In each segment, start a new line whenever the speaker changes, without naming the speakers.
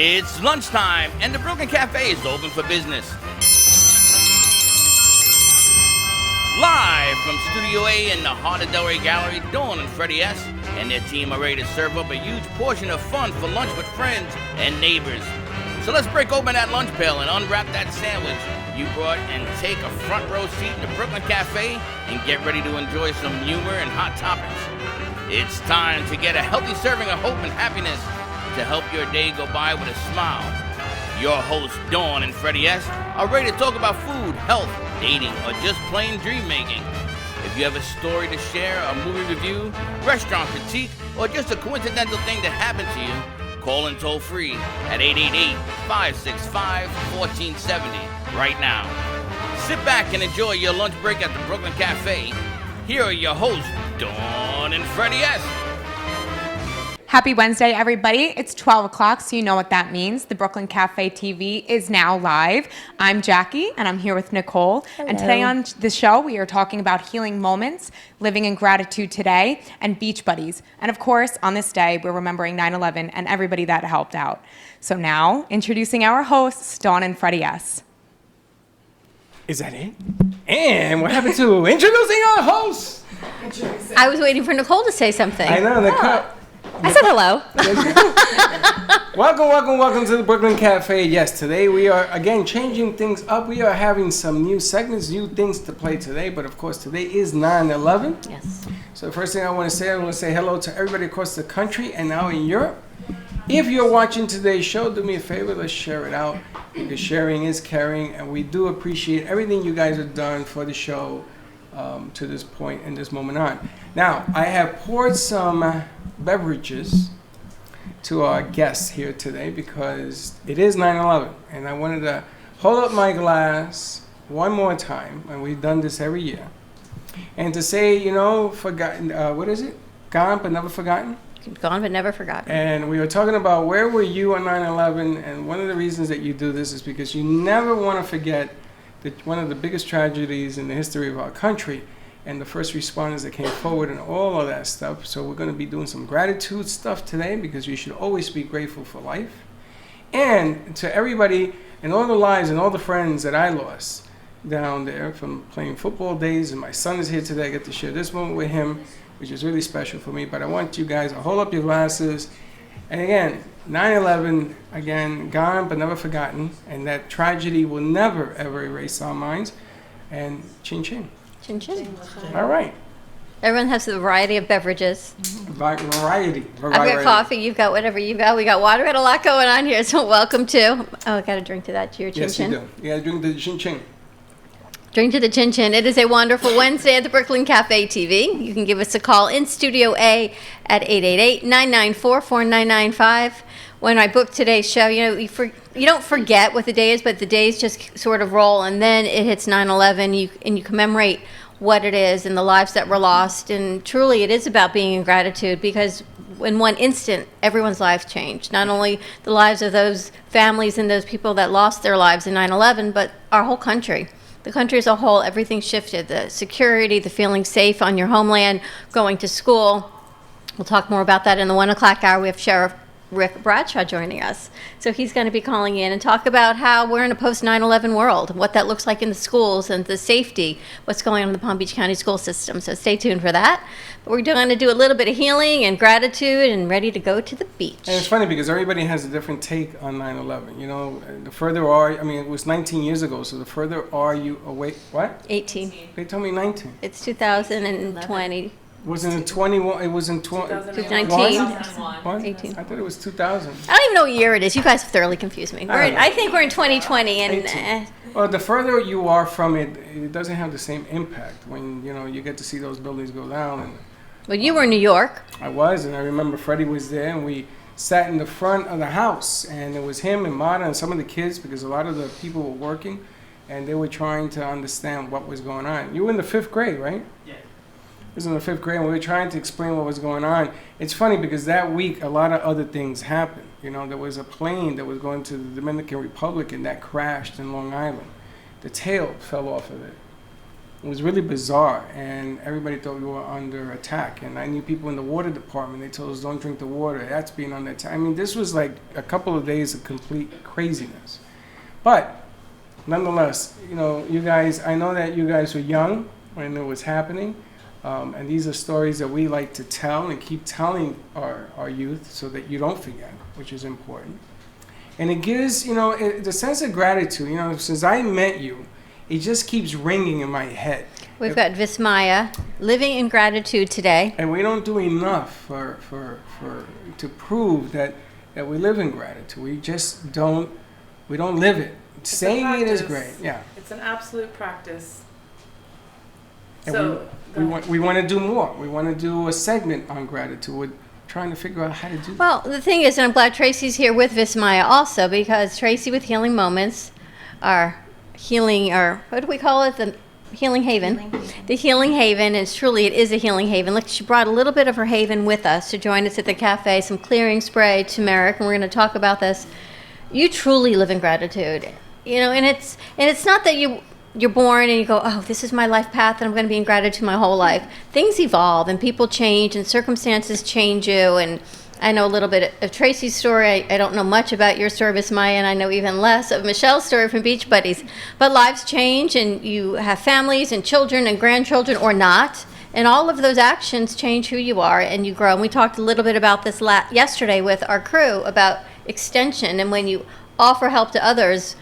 It's lunchtime, and the Brooklyn Cafe is open for business. Live from Studio A in the heart of Delray Gallery, Dawn and Freddie S. and their team are ready to serve up a huge portion of fun for lunch with friends and neighbors. So let's break open that lunch pail and unwrap that sandwich you brought and take a front row seat in the Brooklyn Cafe and get ready to enjoy some humor and hot topics. It's time to get a healthy serving of hope and happiness to help your day go by with a smile. Your hosts, Dawn and Freddie S., are ready to talk about food, health, dating, or just plain dream making. If you have a story to share, a movie review, restaurant critique, or just a coincidental thing that happened to you, call in toll free at 888-565-1470 right now. Sit back and enjoy your lunch break at the Brooklyn Cafe. Here are your hosts, Dawn and Freddie S.
Happy Wednesday, everybody. It's 12 o'clock, so you know what that means. The Brooklyn Cafe TV is now live. I'm Jackie, and I'm here with Nicole.
Hello.
And today on the show, we are talking about healing moments, living in gratitude today, and beach buddies. And of course, on this day, we're remembering 9/11 and everybody that helped out. So now, introducing our hosts, Dawn and Freddie S.
Is that it? And what happened to introducing our hosts?
I was waiting for Nicole to say something.
I know, Nicole.
I said hello.
Welcome to the Brooklyn Cafe. Yes, today we are, again, changing things up. We are having some new segments, new things to play today. But, of course, today is 9/11.
Yes.
So the first thing I want to say hello to everybody across the country and now in Europe. If you're watching today's show, do me a favor, let's share it out. Because sharing is caring, and we do appreciate everything you guys have done for the show to this point and this moment on. Now, I have poured some beverages to our guests here today because it is 9/11, and I wanted to hold up my glass one more time, and we've done this every year, and to say, forgotten, what is it? Gone but never forgotten?
Gone but never forgotten.
And we were talking about where were you on 9/11, and one of the reasons that you do this is because you never want to forget one of the biggest tragedies in the history of our country and the first responders that came forward and all of that stuff. So we're going to be doing some gratitude stuff today because you should always be grateful for life. And to everybody and all the lives and all the friends that I lost down there from playing football days, and my son is here today. I get to share this moment with him, which is really special for me. But I want you guys to hold up your glasses. And again, 9/11, again, gone but never forgotten. And that tragedy will never, ever erase our minds. And chin chin.
Chin chin.
All right.
Everyone has a variety of beverages.
Variety.
I've got coffee. You've got whatever you've got. We got water. We got a lot going on here. So welcome to. Oh, I got to drink to that. To your chin
Yes,
chin.
you do. You got to drink the chin chin.
Drink to the Chin Chin. It is a wonderful Wednesday at the Brooklyn Cafe TV. You can give us a call in Studio A at 888-994-4995. When I booked today's show, you don't forget what the day is, but the days just sort of roll, and then it hits 9/11, and you commemorate what it is and the lives that were lost. And truly, it is about being in gratitude because in one instant, everyone's lives changed. Not only the lives of those families and those people that lost their lives in 9/11, but our whole country. The country as a whole, everything shifted. The security, the feeling safe on your homeland, going to school. We'll talk more about that in the 1 o'clock hour. We have Sheriff Rick Bradshaw joining us. So he's going to be calling in and talk about how we're in a post-9/11 world, what that looks like in the schools and the safety, what's going on in the Palm Beach County school system. So stay tuned for that. But we're going to do a little bit of healing and gratitude and ready to go to the beach.
And it's funny because everybody has a different take on 9/11. The further it was 19 years ago, so the further are you away, what?
18.
They told me 19.
It's 2020.
Wasn't it 21? It was in
2019.
18. I thought it was 2000.
I don't even know what year it is. You guys have thoroughly confused me.
I don't know.
I think we're in 2020. And
Well, the further you are from it, it doesn't have the same impact when, you get to see those buildings go down. And
well, you were in New York.
I was, and I remember Freddie was there, and we sat in the front of the house, and it was him and Mata and some of the kids because a lot of the people were working, and they were trying to understand what was going on. You were in the 5th grade, right? Yeah. I was in the 5th grade, and we were trying to explain what was going on. It's funny because that week, a lot of other things happened. There was a plane that was going to the Dominican Republic, and that crashed in Long Island. The tail fell off of it. It was really bizarre, and everybody thought we were under attack. And I knew people in the water department. They told us, don't drink the water. That's being under attack. I mean, this was like a couple of days of complete craziness. But nonetheless, you know, you guys, I know that you guys were young when it was happening. And these are stories that we like to tell and keep telling our youth so that you don't forget, which is important. And it gives, you know, the sense of gratitude. You know, since I met you, it just keeps ringing in my head.
We've got Vismaya, living in gratitude today.
And we don't do enough to prove that we live in gratitude. We just don't live it. Saying it is great. Yeah.
It's an absolute practice.
And
So
we want to do more. We want to do a segment on gratitude. We're trying to figure out how to do that.
Well, the thing is, and I'm glad Tracy's here with Vismaya also, because Tracy with Healing Moments, our healing, or what do we call it? The Healing Haven. The Healing Haven, and truly it is a healing haven. Look, she brought a little bit of her haven with us to join us at the cafe, some clearing spray, turmeric, and we're going to talk about this. You truly live in gratitude. You know, and it's not that you're born and you go, oh, this is my life path and I'm going to be in gratitude my whole life. Things evolve and people change and circumstances change you. And I know a little bit of Tracy's story. I don't know much about your story, Miss Maya, and I know even less of Michelle's story from Beach Buddies. But lives change and you have families and children and grandchildren or not. And all of those actions change who you are and you grow. And we talked a little bit about this yesterday with our crew about extension. And when you offer help to others,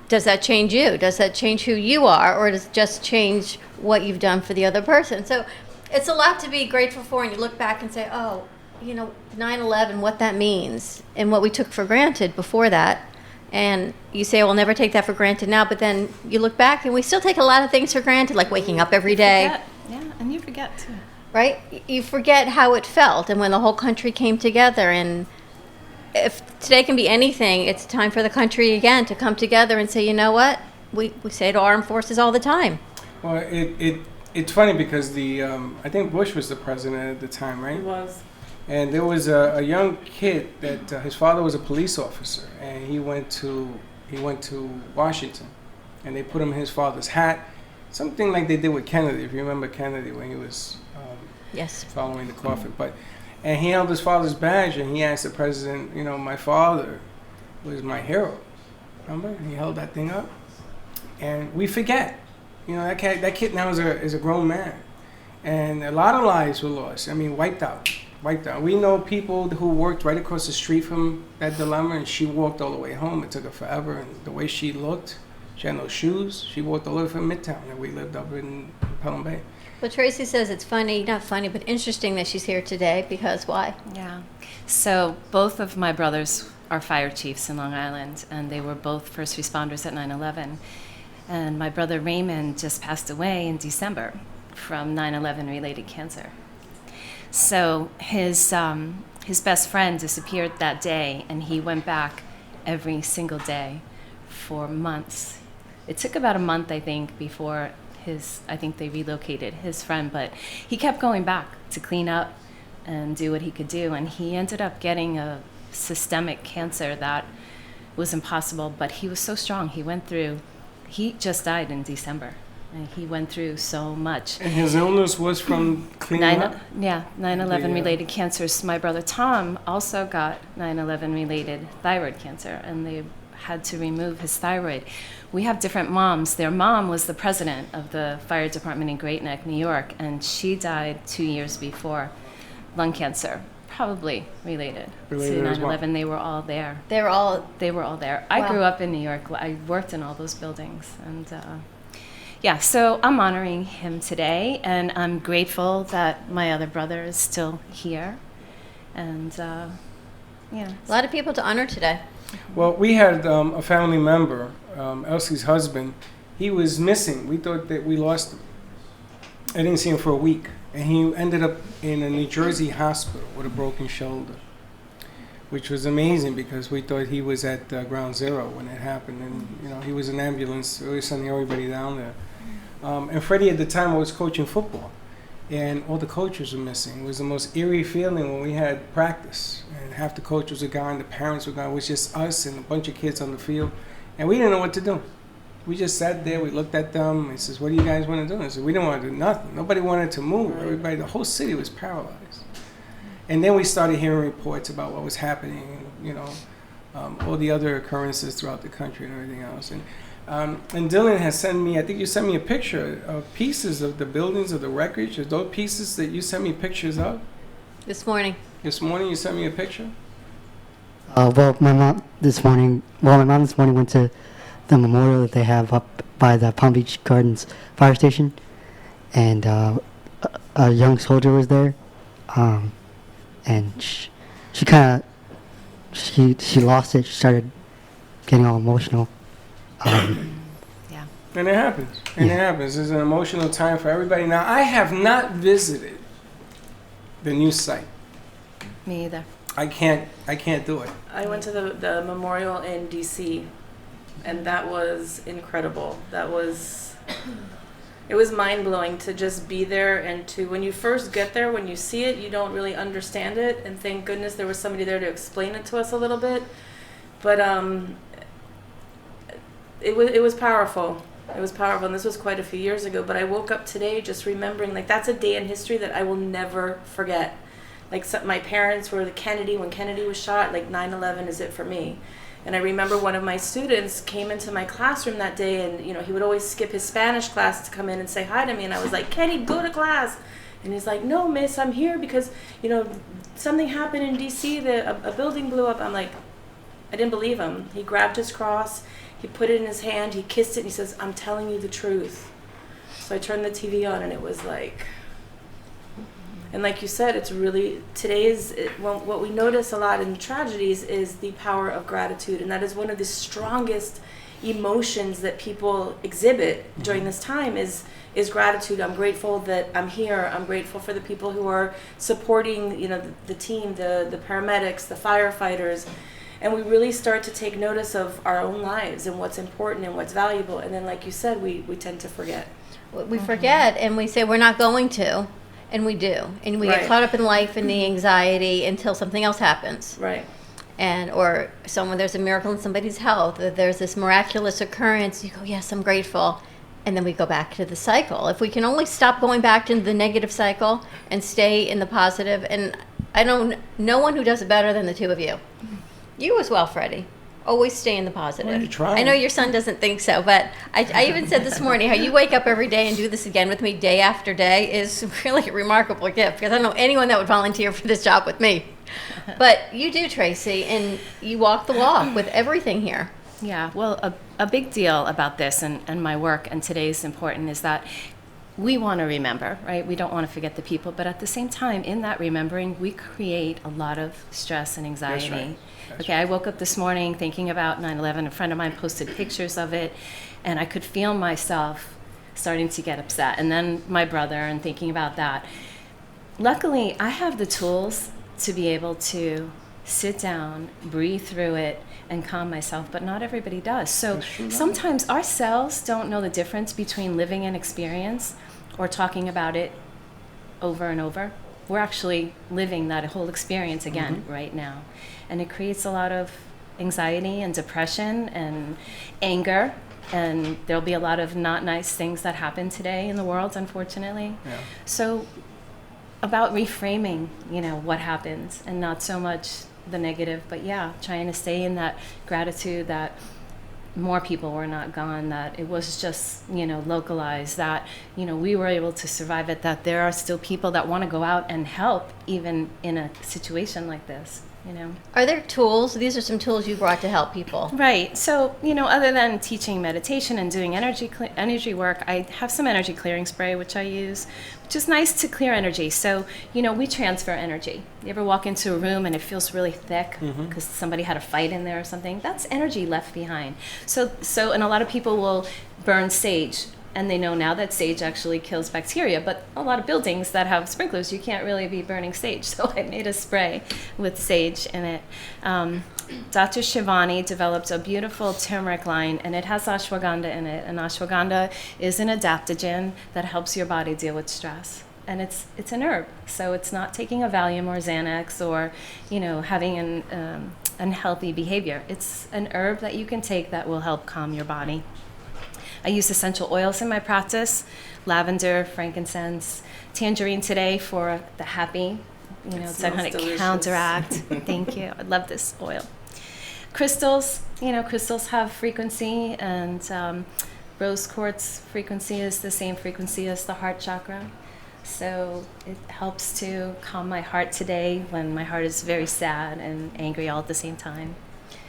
does that change you? Does that change who you are? Or does it just change what you've done for the other person? So it's a lot to be grateful for. And you look back and say, oh, you know, 9/11, what that means and what we took for granted before that. And you say, well, never take that for granted now. But then you look back and we still take a lot of things for granted, like waking up every day.
Yeah, and you forget too.
Right? You forget how it felt and when the whole country came together. And if today can be anything, it's time for the country again to come together and say, you know what? We say to armed forces all the time.
Well, it's funny because I think Bush was the president at the time, right?
It was.
And there was a young kid that his father was a police officer, and he went to Washington, and they put him in his father's hat, something like they did with Kennedy, if you remember Kennedy when he was
Yes.
following the coffin. And he held his father's badge, and he asked the president, you know, my father was my hero. Remember? He held that thing up, and we forget. You know, that kid now is a grown man, and a lot of lives were lost. I mean, wiped out. We know people who worked right across the street from that dilemma, and she walked all the way home. It took her forever, and the way she looked, she had no shoes. She walked all the way from Midtown, and we lived up in Pelham Bay.
Well, Tracy says it's funny, not funny, but interesting that she's here today because why?
Yeah. So both of my brothers are fire chiefs in Long Island, and they were both first responders at 9/11. And my brother Raymond just passed away in December from 9/11 related cancer. So his best friend disappeared that day, and he went back every single day for months. It took about a month, I think, before I think they relocated his friend, but he kept going back to clean up and do what he could do, and he ended up getting a systemic cancer that was impossible, but he was so strong. He just died in December. And he went through so much.
And his illness was from cleaning up?
Yeah, 9/11 related cancers. My brother Tom also got 9/11 related thyroid cancer, and they had to remove his thyroid. We have different moms. Their mom was the president of the fire department in Great Neck, New York, and she died 2 years before lung cancer, probably related to 9/11. They were all there. They were all there. I grew up in New York. I worked in all those buildings, and yeah, so I'm honoring him today, and I'm grateful that my other brother is still here. And yeah.
A lot of people to honor today.
Well, we had a family member, Elsie's husband. He was missing. We thought that we lost him. I didn't see him for a week. And he ended up in a New Jersey hospital with a broken shoulder, which was amazing because we thought he was at ground zero when it happened. And, you know, he was in an ambulance. We were sending everybody down there. And Freddie at the time was coaching football, and all the coaches were missing. It was the most eerie feeling when we had practice, and half the coaches were gone, the parents were gone. It was just us and a bunch of kids on the field, and we didn't know what to do. we just sat there. We looked at them. He says, "What do you guys want to do?" And I said, "We don't want to do nothing." Nobody wanted to move. Everybody, the whole city was paralyzed. And then we started hearing reports about what was happening. You know, all the other occurrences throughout the country and everything else. And Dylan has sent me. I think you sent me a picture of pieces of the buildings of the wreckage. Are those pieces that you sent me pictures of?
This morning.
This morning you sent me a picture.
My mom this morning went to the memorial that they have up by the Palm Beach Gardens fire station, and a young soldier was there, and she lost it. She started getting all emotional.
Yeah.
And it happens. And it happens. It's an emotional time for everybody. Now, I have not visited the new site.
Me either.
I can't do it.
I went to the memorial in DC, and that was incredible. It was mind-blowing to just be there, and when you first get there, when you see it, you don't really understand it, and thank goodness there was somebody there to explain it to us a little bit. But it was powerful. It was powerful, and this was quite a few years ago, but I woke up today just remembering, like, that's a day in history that I will never forget. Like, my parents were when Kennedy was shot, like 9/11 is it for me. And I remember one of my students came into my classroom that day, and, you know, he would always skip his Spanish class to come in and say hi to me, and I was like, "Kenny, go to class." And he's like, "No, miss, I'm here because, you know, something happened in DC, a building blew up." I'm like, I didn't believe him. He grabbed his cross, he put it in his hand, he kissed it, and he says, "I'm telling you the truth." So I turned the TV on, and it was like, and like you said, it's really, what we notice a lot in tragedies is the power of gratitude, and that is one of the strongest emotions that people exhibit during this time is gratitude. I'm grateful that I'm here. I'm grateful for the people who are supporting, you know, the team, the paramedics, the firefighters. And we really start to take notice of our own lives and what's important and what's valuable. And then, like you said, we tend to forget.
We forget, and we say we're not going to, and we do. And we
Right.
get caught up in life and the anxiety until something else happens.
Right.
Or there's a miracle in somebody's health, there's this miraculous occurrence, you go, yes, I'm grateful. And then we go back to the cycle. If we can only stop going back to the negative cycle and stay in the positive, and no one who does it better than the two of you. You as well, Freddie. Always stay in the positive.
Well, you're trying.
I know your son doesn't think so, but I even said this morning how you wake up every day and do this again with me day after day is really a remarkable gift, because I don't know anyone that would volunteer for this job with me. But you do, Tracy, and you walk the walk with everything here.
Yeah, well, a big deal about this and my work and today's important is that we want to remember, right? We don't want to forget the people, but at the same time, in that remembering, we create a lot of stress and anxiety.
That's right.
Okay, I woke up this morning thinking about 9/11. A friend of mine posted pictures of it, and I could feel myself starting to get upset. And then my brother, and thinking about that. Luckily, I have the tools to be able to sit down, breathe through it, and calm myself, but not everybody does. So sometimes our cells don't know the difference between living an experience or talking about it over and over. We're actually living that whole experience again right now. And it creates a lot of anxiety and depression and anger, and there'll be a lot of not nice things that happen today in the world, unfortunately.
Yeah.
So about reframing, you know, what happens, and not so much the negative, but yeah, trying to stay in that gratitude that more people were not gone, that it was just, you know, localized, that, you know, we were able to survive it, that there are still people that want to go out and help even in a situation like this, you know.
Are there tools? These are some tools you brought to help people.
Right. So, you know, other than teaching meditation and doing energy work, I have some energy clearing spray, which I use, which is nice to clear energy. So, you know, we transfer energy. You ever walk into a room and it feels really thick because somebody had a fight in there or something? That's energy left behind. So, and a lot of people will burn sage, and they know now that sage actually kills bacteria, but a lot of buildings that have sprinklers, you can't really be burning sage. So I made a spray with sage in it. Dr. Shivani developed a beautiful turmeric line, and it has ashwagandha in it. And ashwagandha is an adaptogen that helps your body deal with stress. And it's an herb, so it's not taking a Valium or Xanax or, you know, having an unhealthy behavior. It's an herb that you can take that will help calm your body. I use essential oils in my practice, lavender, frankincense, tangerine today for the happy, it's going to
delicious.
counteract. Thank you. I love this oil. Crystals, crystals have frequency, and rose quartz frequency is the same frequency as the heart chakra. So it helps to calm my heart today when my heart is very sad and angry all at the same time.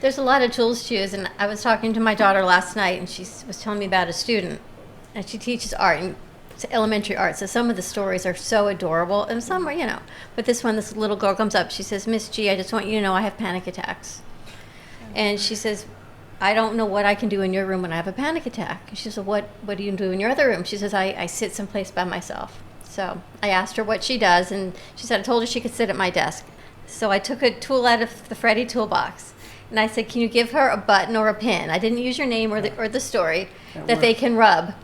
There's a lot of tools to use, and I was talking to my daughter last night, and she was telling me about a student, and she teaches art, and it's elementary art, so some of the stories are so adorable, and some are, but this little girl comes up, she says, Miss G, I just want you to know I have panic attacks. And she says, I don't know what I can do in your room when I have a panic attack. And she said, what do you do in your other room? She says, I sit someplace by myself. So I asked her what she does, and she said, I told her she could sit at my desk. So I took a tool out of the Freddie toolbox, and I said, can you give her a button or a pin? I didn't use your name or the story that they can rub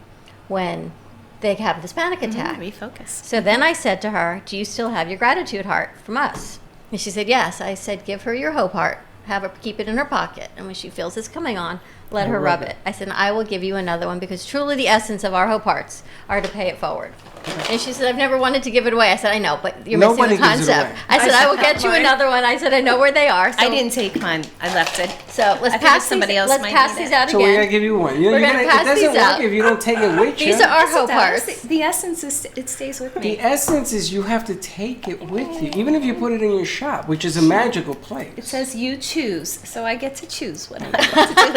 when they have this panic attack.
Refocus.
So then I said to her, do you still have your gratitude heart from us? And she said, yes. I said, give her your hope heart. Have her keep it in her pocket. And when she feels this coming on, let her rub it. I said, I will give you another one, because truly the essence of our hope hearts are to pay it forward. And she said, I've never wanted to give it away. I said, I know, but you're
Nobody
missing the
gives it
concept.
away.
I said, I will get you another one. I said, I know where they are. So,
I didn't take mine. I left it.
So let's
I
pass
somebody
these,
else
let's
might
pass
need
these
it.
out
So we're gonna
again.
give you one.
We're gonna pass
it doesn't
these
work
out.
if you don't take it with you.
These are our
Yes, it
hope
does.
hearts.
The essence it stays with me.
The essence is you have to take it with you, even if you put it in your shop, which is a magical place.
It says you choose, so I get to choose what I want to do with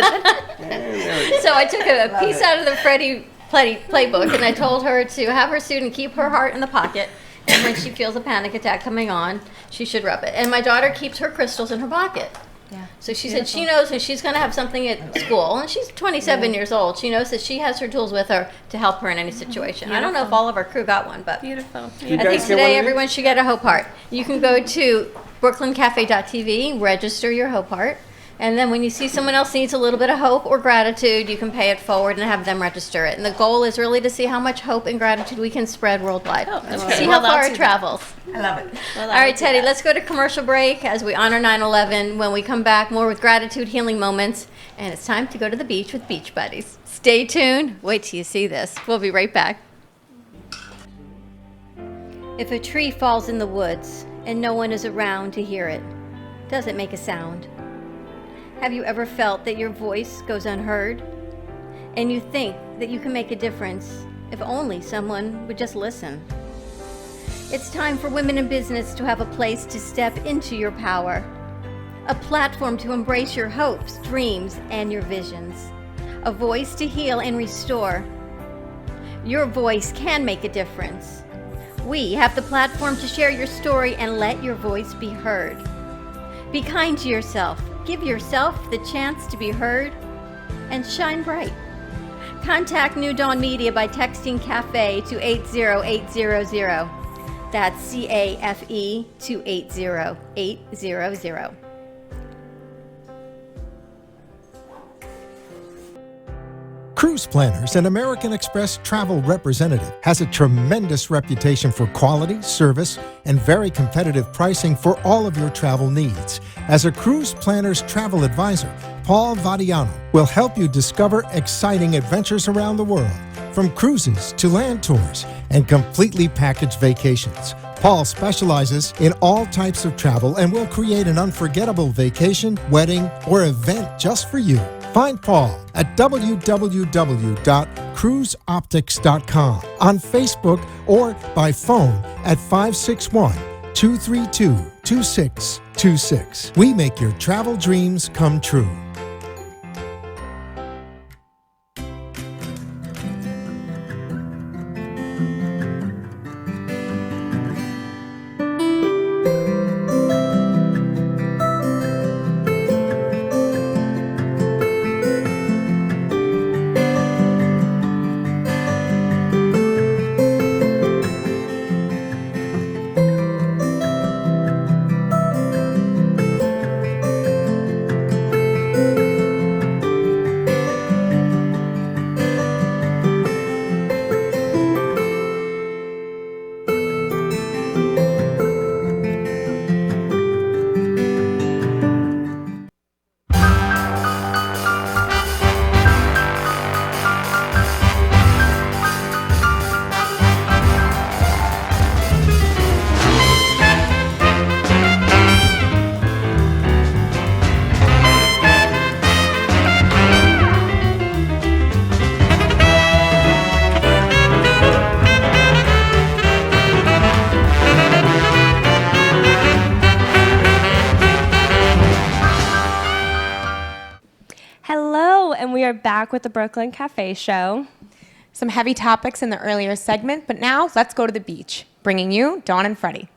it.
So I took a piece out of the Freddie playbook, and I told her to have her student keep her heart in the pocket, and when she feels a panic attack coming on, she should rub it. And my daughter keeps her crystals in her pocket.
Yeah.
So she said she knows if she's going to have something at school, and she's 27 years old, she knows that she has her tools with her to help her in any situation. I don't know if all of our crew got one, but
Beautiful.
You
I
guys
think
get one
today
of
everyone should get a hope heart. You can go to brooklyncafe.tv, register your hope heart, and then when you see someone else needs a little bit of hope or gratitude, you can pay it forward and have them register it. And the goal is really to see how much hope and gratitude we can spread worldwide.
Oh, okay.
See
Well,
how far
I'll
it
do
travels.
I love it.
Well,
All right,
I'll do
Teddy,
that.
let's go to commercial break as we honor 9/11. When we come back, more with gratitude healing moments. And it's time to go to the beach with Beach Buddies. Stay tuned. Wait till you see this. We'll be right back. If a tree falls in the woods and no one is around to hear it, does it make a sound? Have you ever felt that your voice goes unheard? And you think that you can make a difference if only someone would just listen? It's time for women in business to have a place to step into your power, a platform to embrace your hopes, dreams, and your visions, a voice to heal and restore. Your voice can make a difference. We have the platform to share your story and let your voice be heard. Be kind to yourself. Give yourself the chance to be heard and shine bright. Contact New Dawn Media by texting CAFE to 80800. That's CAFE to 80800.
Cruise Planners, an American Express travel representative, has a tremendous reputation for quality, service, and very competitive pricing for all of your travel needs. As a Cruise Planners travel advisor, Paul Vadiano will help you discover exciting adventures around the world, from cruises to land tours and completely packaged vacations. Paul specializes in all types of travel and will create an unforgettable vacation, wedding, or event just for you. Find Paul at www.cruiseoptics.com, on Facebook, or by phone at 561-232-2626. We make your travel dreams come true.
Hello, and we are back with the Brooklyn Cafe Show.
Some heavy topics in the earlier segment, but now let's go to the beach, bringing you Dawn and Freddie.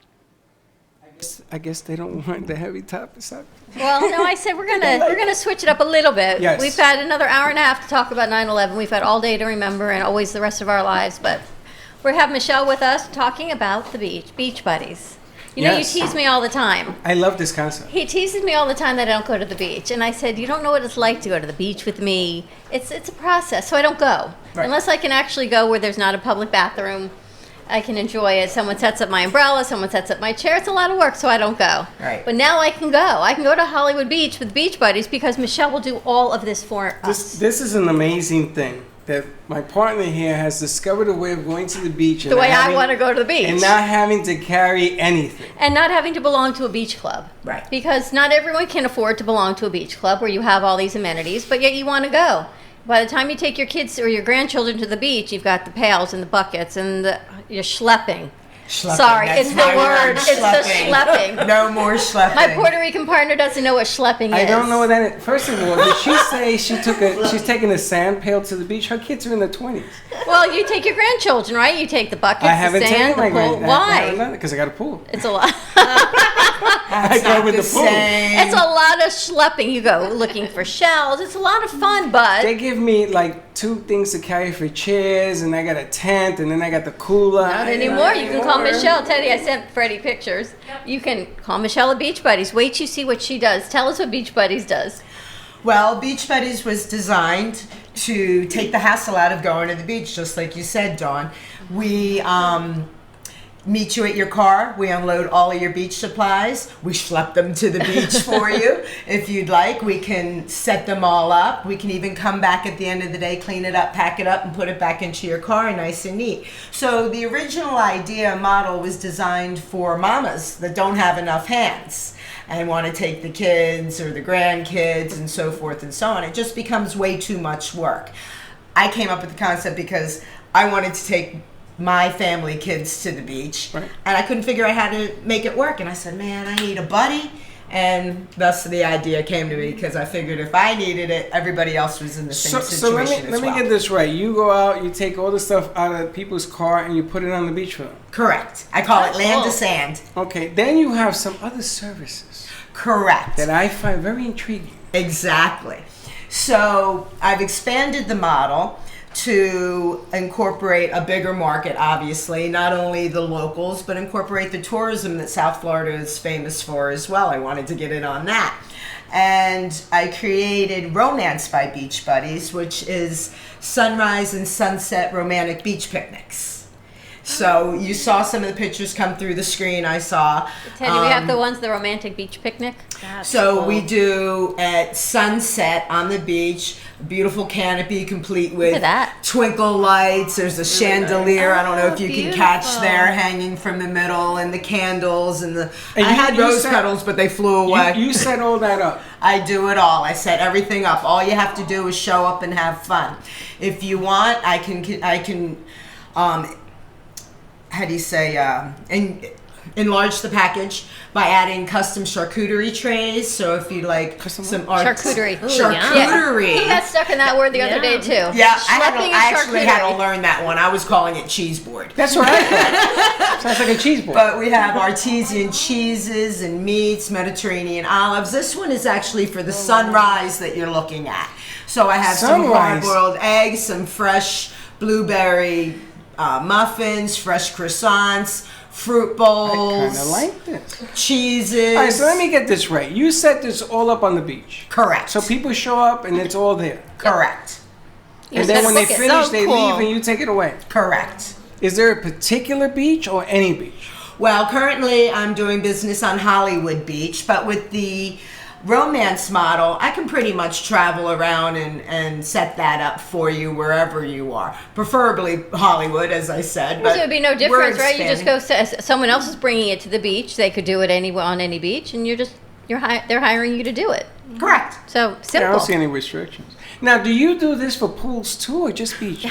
I guess they don't want the heavy topics up.
Well, no, I said we're gonna switch it up a little bit.
Yes.
We've got another hour and a half to talk about 9/11. We've had all day to remember and always the rest of our lives, but we have Michelle with us talking about the beach buddies. You know,
Yes.
you tease me all the time.
I love this concept.
He teases me all the time that I don't go to the beach, and I said, "You don't know what it's like to go to the beach with me. It's a process, so I don't go
Right.
unless I can actually go where there's not a public bathroom. I can enjoy it. Someone sets up my umbrella, someone sets up my chair. It's a lot of work, so I don't go.
Right.
But now I can go. I can go to Hollywood Beach with beach buddies because Michelle will do all of this for us.
This is an amazing thing that my partner here has discovered a way of going to the beach.
The way I want to go to the beach.
And not having to carry anything.
And not having to belong to a beach club.
Right.
Because not everyone can afford to belong to a beach club where you have all these amenities, but yet you want to go. By the time you take your kids or your grandchildren to the beach, you've got the pails and the buckets and you're schlepping.
Schlepping,
Sorry,
that's
it's the
my
word. It's the schlepping.
No more schlepping.
My Puerto Rican partner doesn't know what schlepping is.
I don't know what that is. First of all, did she say she's taking a sand pail to the beach? Her kids are in their 20s.
Well, you take your grandchildren, right? You take the buckets,
I haven't
the sand,
taken my
the pool. Why?
Because I got a pool.
It's a lot.
I go with the pool.
It's a lot of schlepping. You go looking for shells. It's a lot of fun, but
They give me like 2 things to carry for chairs, and I got a tent, and then I got the cooler.
not anymore. You can call Michelle. Teddy, I sent Freddie pictures. You can call Michelle at Beach Buddies. Wait till you see what she does. Tell us what Beach Buddies does.
Well, Beach Buddies was designed to take the hassle out of going to the beach, just like you said, Dawn. We meet you at your car. We unload all of your beach supplies. We schlep them to the beach for you. If you'd like, we can set them all up. We can even come back at the end of the day, clean it up, pack it up, and put it back into your car nice and neat. So the original idea model was designed for mamas that don't have enough hands and want to take the kids or the grandkids and so forth and so on. It just becomes way too much work. I came up with the concept because I wanted to take my family kids to the beach,
Right.
and I couldn't figure out how to make it work. And I said, man, I need a buddy. And thus the idea came to me because I figured if I needed it, everybody else was in the same situation
let me get this right. You go out, you take all the stuff out of people's car, and you put it on the beach for them.
Correct. I call it land
cool.
to sand.
Okay, then you have some other services
Correct.
that I find very intriguing.
Exactly. So I've expanded the model to incorporate a bigger market, obviously, not only the locals, but incorporate the tourism that South Florida is famous for as well. I wanted to get in on that. And I created Romance by Beach Buddies, which is sunrise and sunset romantic beach picnics. So you saw some of the pictures come through the screen I saw.
Teddy, we have the romantic beach picnic.
So we do at sunset on the beach, beautiful canopy complete with
Look at that.
twinkle lights. There's a chandelier. I don't know if you can catch
beautiful.
there hanging from the middle, and the candles and the.
And
I
you-
had
you
rose
set-
petals, but they flew away.
You set all that up.
I do it all. I set everything up. All you have to do is show up and have fun. If you want, I can how do you say, enlarge the package by adding custom charcuterie trays. So if you like some art,
Charcuterie. Ooh,
charcuterie.
He got stuck in that word the other day too.
Yeah,
Schlepping and
I actually had to
charcuterie.
learn that one. I was calling it cheese board.
That's what I thought. Sounds like a cheese board.
But we have artesian cheeses and meats, Mediterranean olives. This one is actually for the sunrise that you're looking at. So I have some
Sunrise.
hard-boiled eggs, some fresh blueberry muffins, fresh croissants, fruit
I
bowls,
kind of like this.
cheeses.
All right, so let me get this right. You set this all up on the beach.
Correct.
So people show up and it's all there.
Correct.
And then when they
book it.
finish,
So
they
cool.
leave and you take it away.
Correct.
Is there a particular beach or any beach?
Well, currently I'm doing business on Hollywood Beach, but with the romance model, I can pretty much travel around and set that up for you wherever you are. Preferably Hollywood, as I said.
Well,
But
it would be no
we're
difference, right? You just
expanding.
go. Someone else is bringing it to the beach. They could do it on any beach, and they're hiring you to do it.
Correct.
So
Yeah, I
simple.
don't see any restrictions. Now, do you do this for pools too, or just beaches?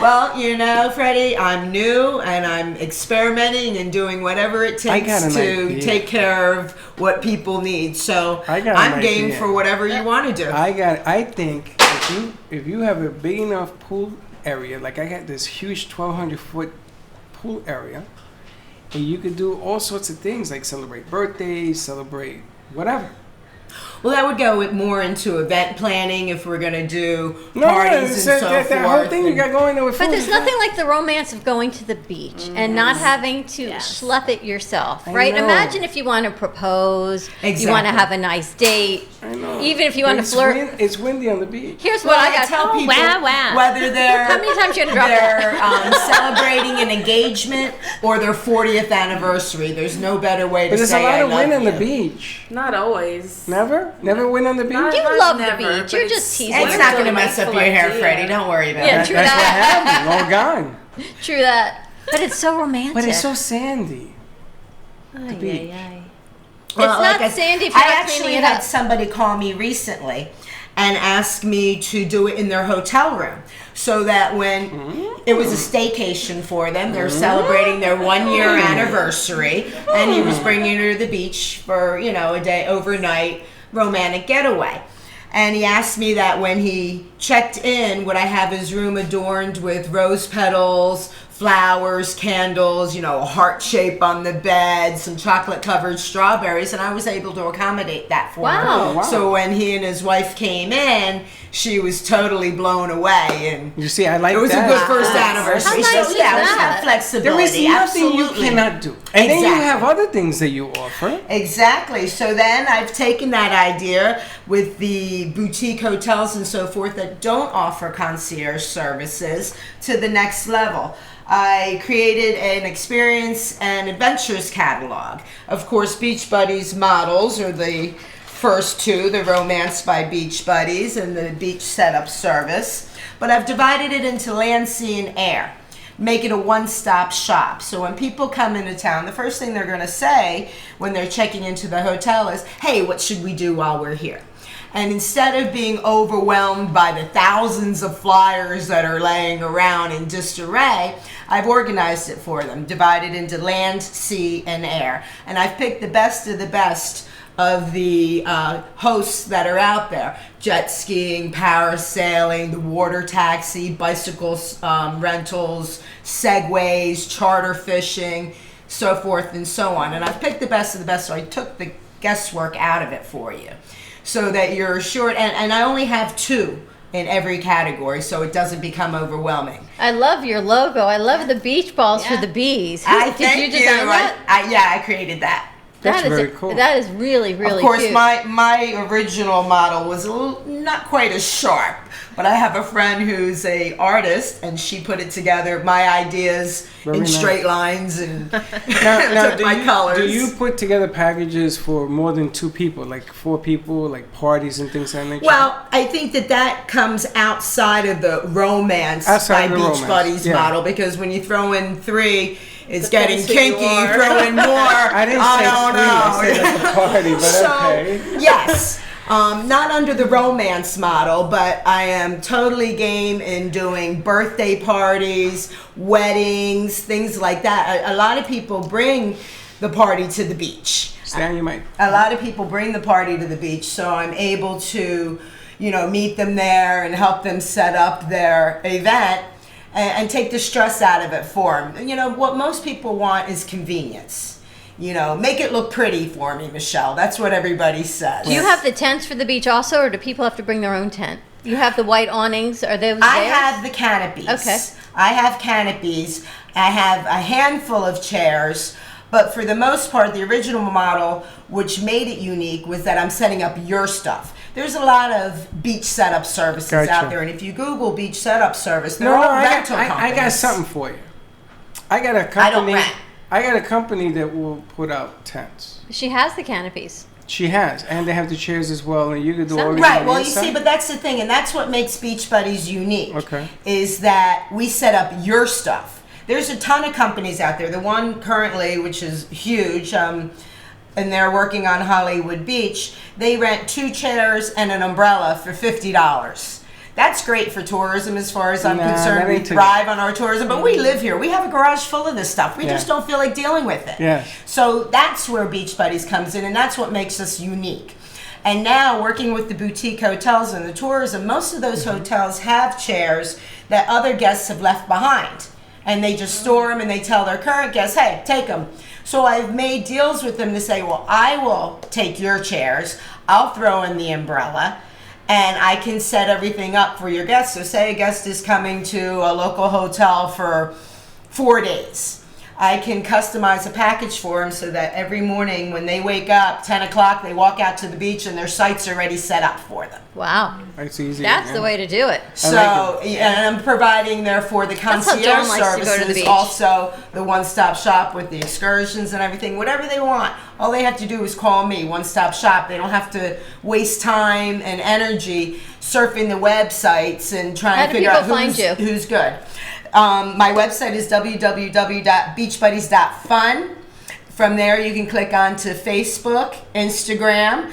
Well, you know, Freddie, I'm new and I'm experimenting and doing whatever it
I
takes
got an
to
idea.
take care of what people need. So
I got
I'm
an
game
idea.
for whatever you want to do.
I think if you have a big enough pool area, like I got this huge 1,200-foot pool area, and you could do all sorts of things like celebrate birthdays, celebrate whatever.
Well, that would go more into event planning if we're going to do parties and so forth.
That whole thing you got going there with
But
food
there's
is
nothing like the romance of going to the beach and not having to schlep it yourself, right?
know.
Imagine if you want to propose, you want to
Exactly.
have a nice date,
I know.
even if you want to
It's
flirt.
It's windy on the beach.
Here's
Well,
what I got.
tell people
wow.
whether they're
How many times you gonna drop
they're
that?
celebrating an engagement or their 40th anniversary. There's no better way to
But there's
say
a lot
I
of wind
love
on the
you.
beach.
Not always.
Never wind on the beach.
Not-
You
I've
love the
never,
beach.
but
You're
it's-
just teasing.
It's
It's
not
a
going to mess up
delightful
your hair,
idea.
Freddie. Don't worry about
Yeah,
it.
true
That's what
that.
happened. All gone.
True that. But it's so romantic.
But it's so sandy.
Ay,
beach.
ay, ay.
Well,
not
like
sandy if you're
I
not
actually
cleaning it
had
up.
somebody call me recently and ask me to do it in their hotel room so that when it was a staycation for them, they're celebrating their 1-year anniversary, and he was bringing her to the beach for, you know, a day overnight romantic getaway. And he asked me that when he checked in, would I have his room adorned with rose petals, flowers, candles, you know, a heart shape on the bed, some chocolate covered strawberries, and I was able to accommodate that for
Wow.
him.
Wow.
So when he and his wife came in, she was totally blown away, and
You see, I like
it was
that.
a good first anniversary.
How nice
So
is
yeah, we
that?
have
There
flexibility.
is nothing
Absolutely.
you cannot do. And then you
Exactly.
have other things that you offer.
Exactly. So then I've taken that idea with the boutique hotels and so forth that don't offer concierge services to the next level. I created an experience and adventures catalog. Of course, Beach Buddies models are the first two, the Romance by Beach Buddies and the Beach Setup Service. But I've divided it into land, sea, and air. Make it a one-stop shop. So when people come into town, the first thing they're going to say when they're checking into the hotel is, hey, what should we do while we're here? And instead of being overwhelmed by the thousands of flyers that are laying around in disarray, I've organized it for them, divided into land, sea, and air. And I've picked the best of the best of the hosts that are out there. Jet skiing, parasailing, the water taxi, bicycles, rentals, segways, charter fishing, so forth and so on. And I've picked the best of the best, so I took the guesswork out of it for you, so that you're assured. And I only have 2 in every category, so it doesn't become overwhelming.
I love your logo. I love the beach balls for the bees.
I
Did
thank
you design that?
I created that.
That's
That is
very cool.
That is really, really
Of course,
cute.
my original model was a little, not quite as sharp, but I have a friend who's a artist, and she put it together, my ideas
Very
in
nice.
straight lines and
Now,
took my colors.
do you put together packages for more than 2 people, like 4 people, like parties and things of that nature?
Well, I think that comes outside of the romance
Outside
by
of the
Beach
romance,
Buddies
yeah.
model, because when you throw in 3, it's getting
Depends who you
kinky. You
are.
throw in more.
I didn't say
don't
3, I said
know.
like a party, but
So,
okay.
yes. Not under the romance model, but I am totally game in doing birthday parties, weddings, things like that. A lot of people bring the party to the beach.
Stan, you might.
A lot of people bring the party to the beach, so I'm able to, you know, meet them there and help them set up their event and take the stress out of it for them. You know, what most people want is convenience. You know, make it look pretty for me, Michelle. That's what everybody says.
Do you have the tents for the beach also, or do people have to bring their own tent? You have the white awnings. Are those
I
theirs?
have the canopies.
Okay.
I have canopies. I have a handful of chairs. But for the most part, the original model, which made it unique, was that I'm setting up your stuff. There's a lot of beach setup services
Gotcha.
out there, and if you Google beach setup service, they're all rental
I
companies.
got something for you. I got a company.
I don't rent.
I got a company that will put out tents.
She has the canopies.
She has, and they have the chairs as well, and you can do
Sounds-
all
Right. Well, you see, but that's the thing, and that's what makes Beach Buddies unique.
Okay.
Is that we set up your stuff. There's a ton of companies out there. The one currently, which is huge, and they're working on Hollywood Beach, they rent 2 chairs and an umbrella for $50. That's great for tourism as far as I'm concerned. We thrive on our tourism, but we live here. We have a garage full of this stuff. We just don't feel like dealing with it.
Yes.
So that's where Beach Buddies comes in, and that's what makes us unique. And now, working with the boutique hotels and the tourism, most of those hotels have chairs that other guests have left behind. And they just store them, and they tell their current guests, hey, take them. So I've made deals with them to say, well, I will take your chairs, I'll throw in the umbrella, and I can set everything up for your guests. So say a guest is coming to a local hotel for 4 days. I can customize a package for them so that every morning when they wake up, 10 o'clock, they walk out to the beach and their sites are already set up for them.
Wow.
That's easy.
That's the way to do it.
So, and I'm providing, therefore, the concierge services, also the one-stop shop with the excursions and everything, whatever they want. All they have to do is call me, one-stop shop. They don't have to waste time and energy surfing the websites and trying to figure out who's good. My website is www.beachbuddies.fun. From there, you can click on to Facebook, Instagram,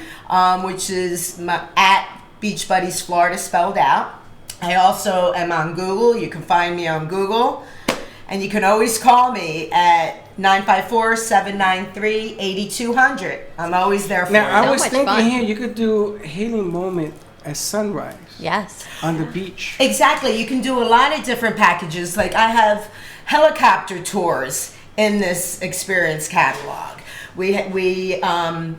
which is at Beach Buddies Florida spelled out. I also am on Google. You can find me on Google. And you can always call me at 954-793-8200. I'm always there for you.
Now, I was thinking here, you could do a healing moment at sunrise.
Yes.
On the beach.
Exactly. You can do a lot of different packages. Like I have helicopter tours in this experience catalog. We can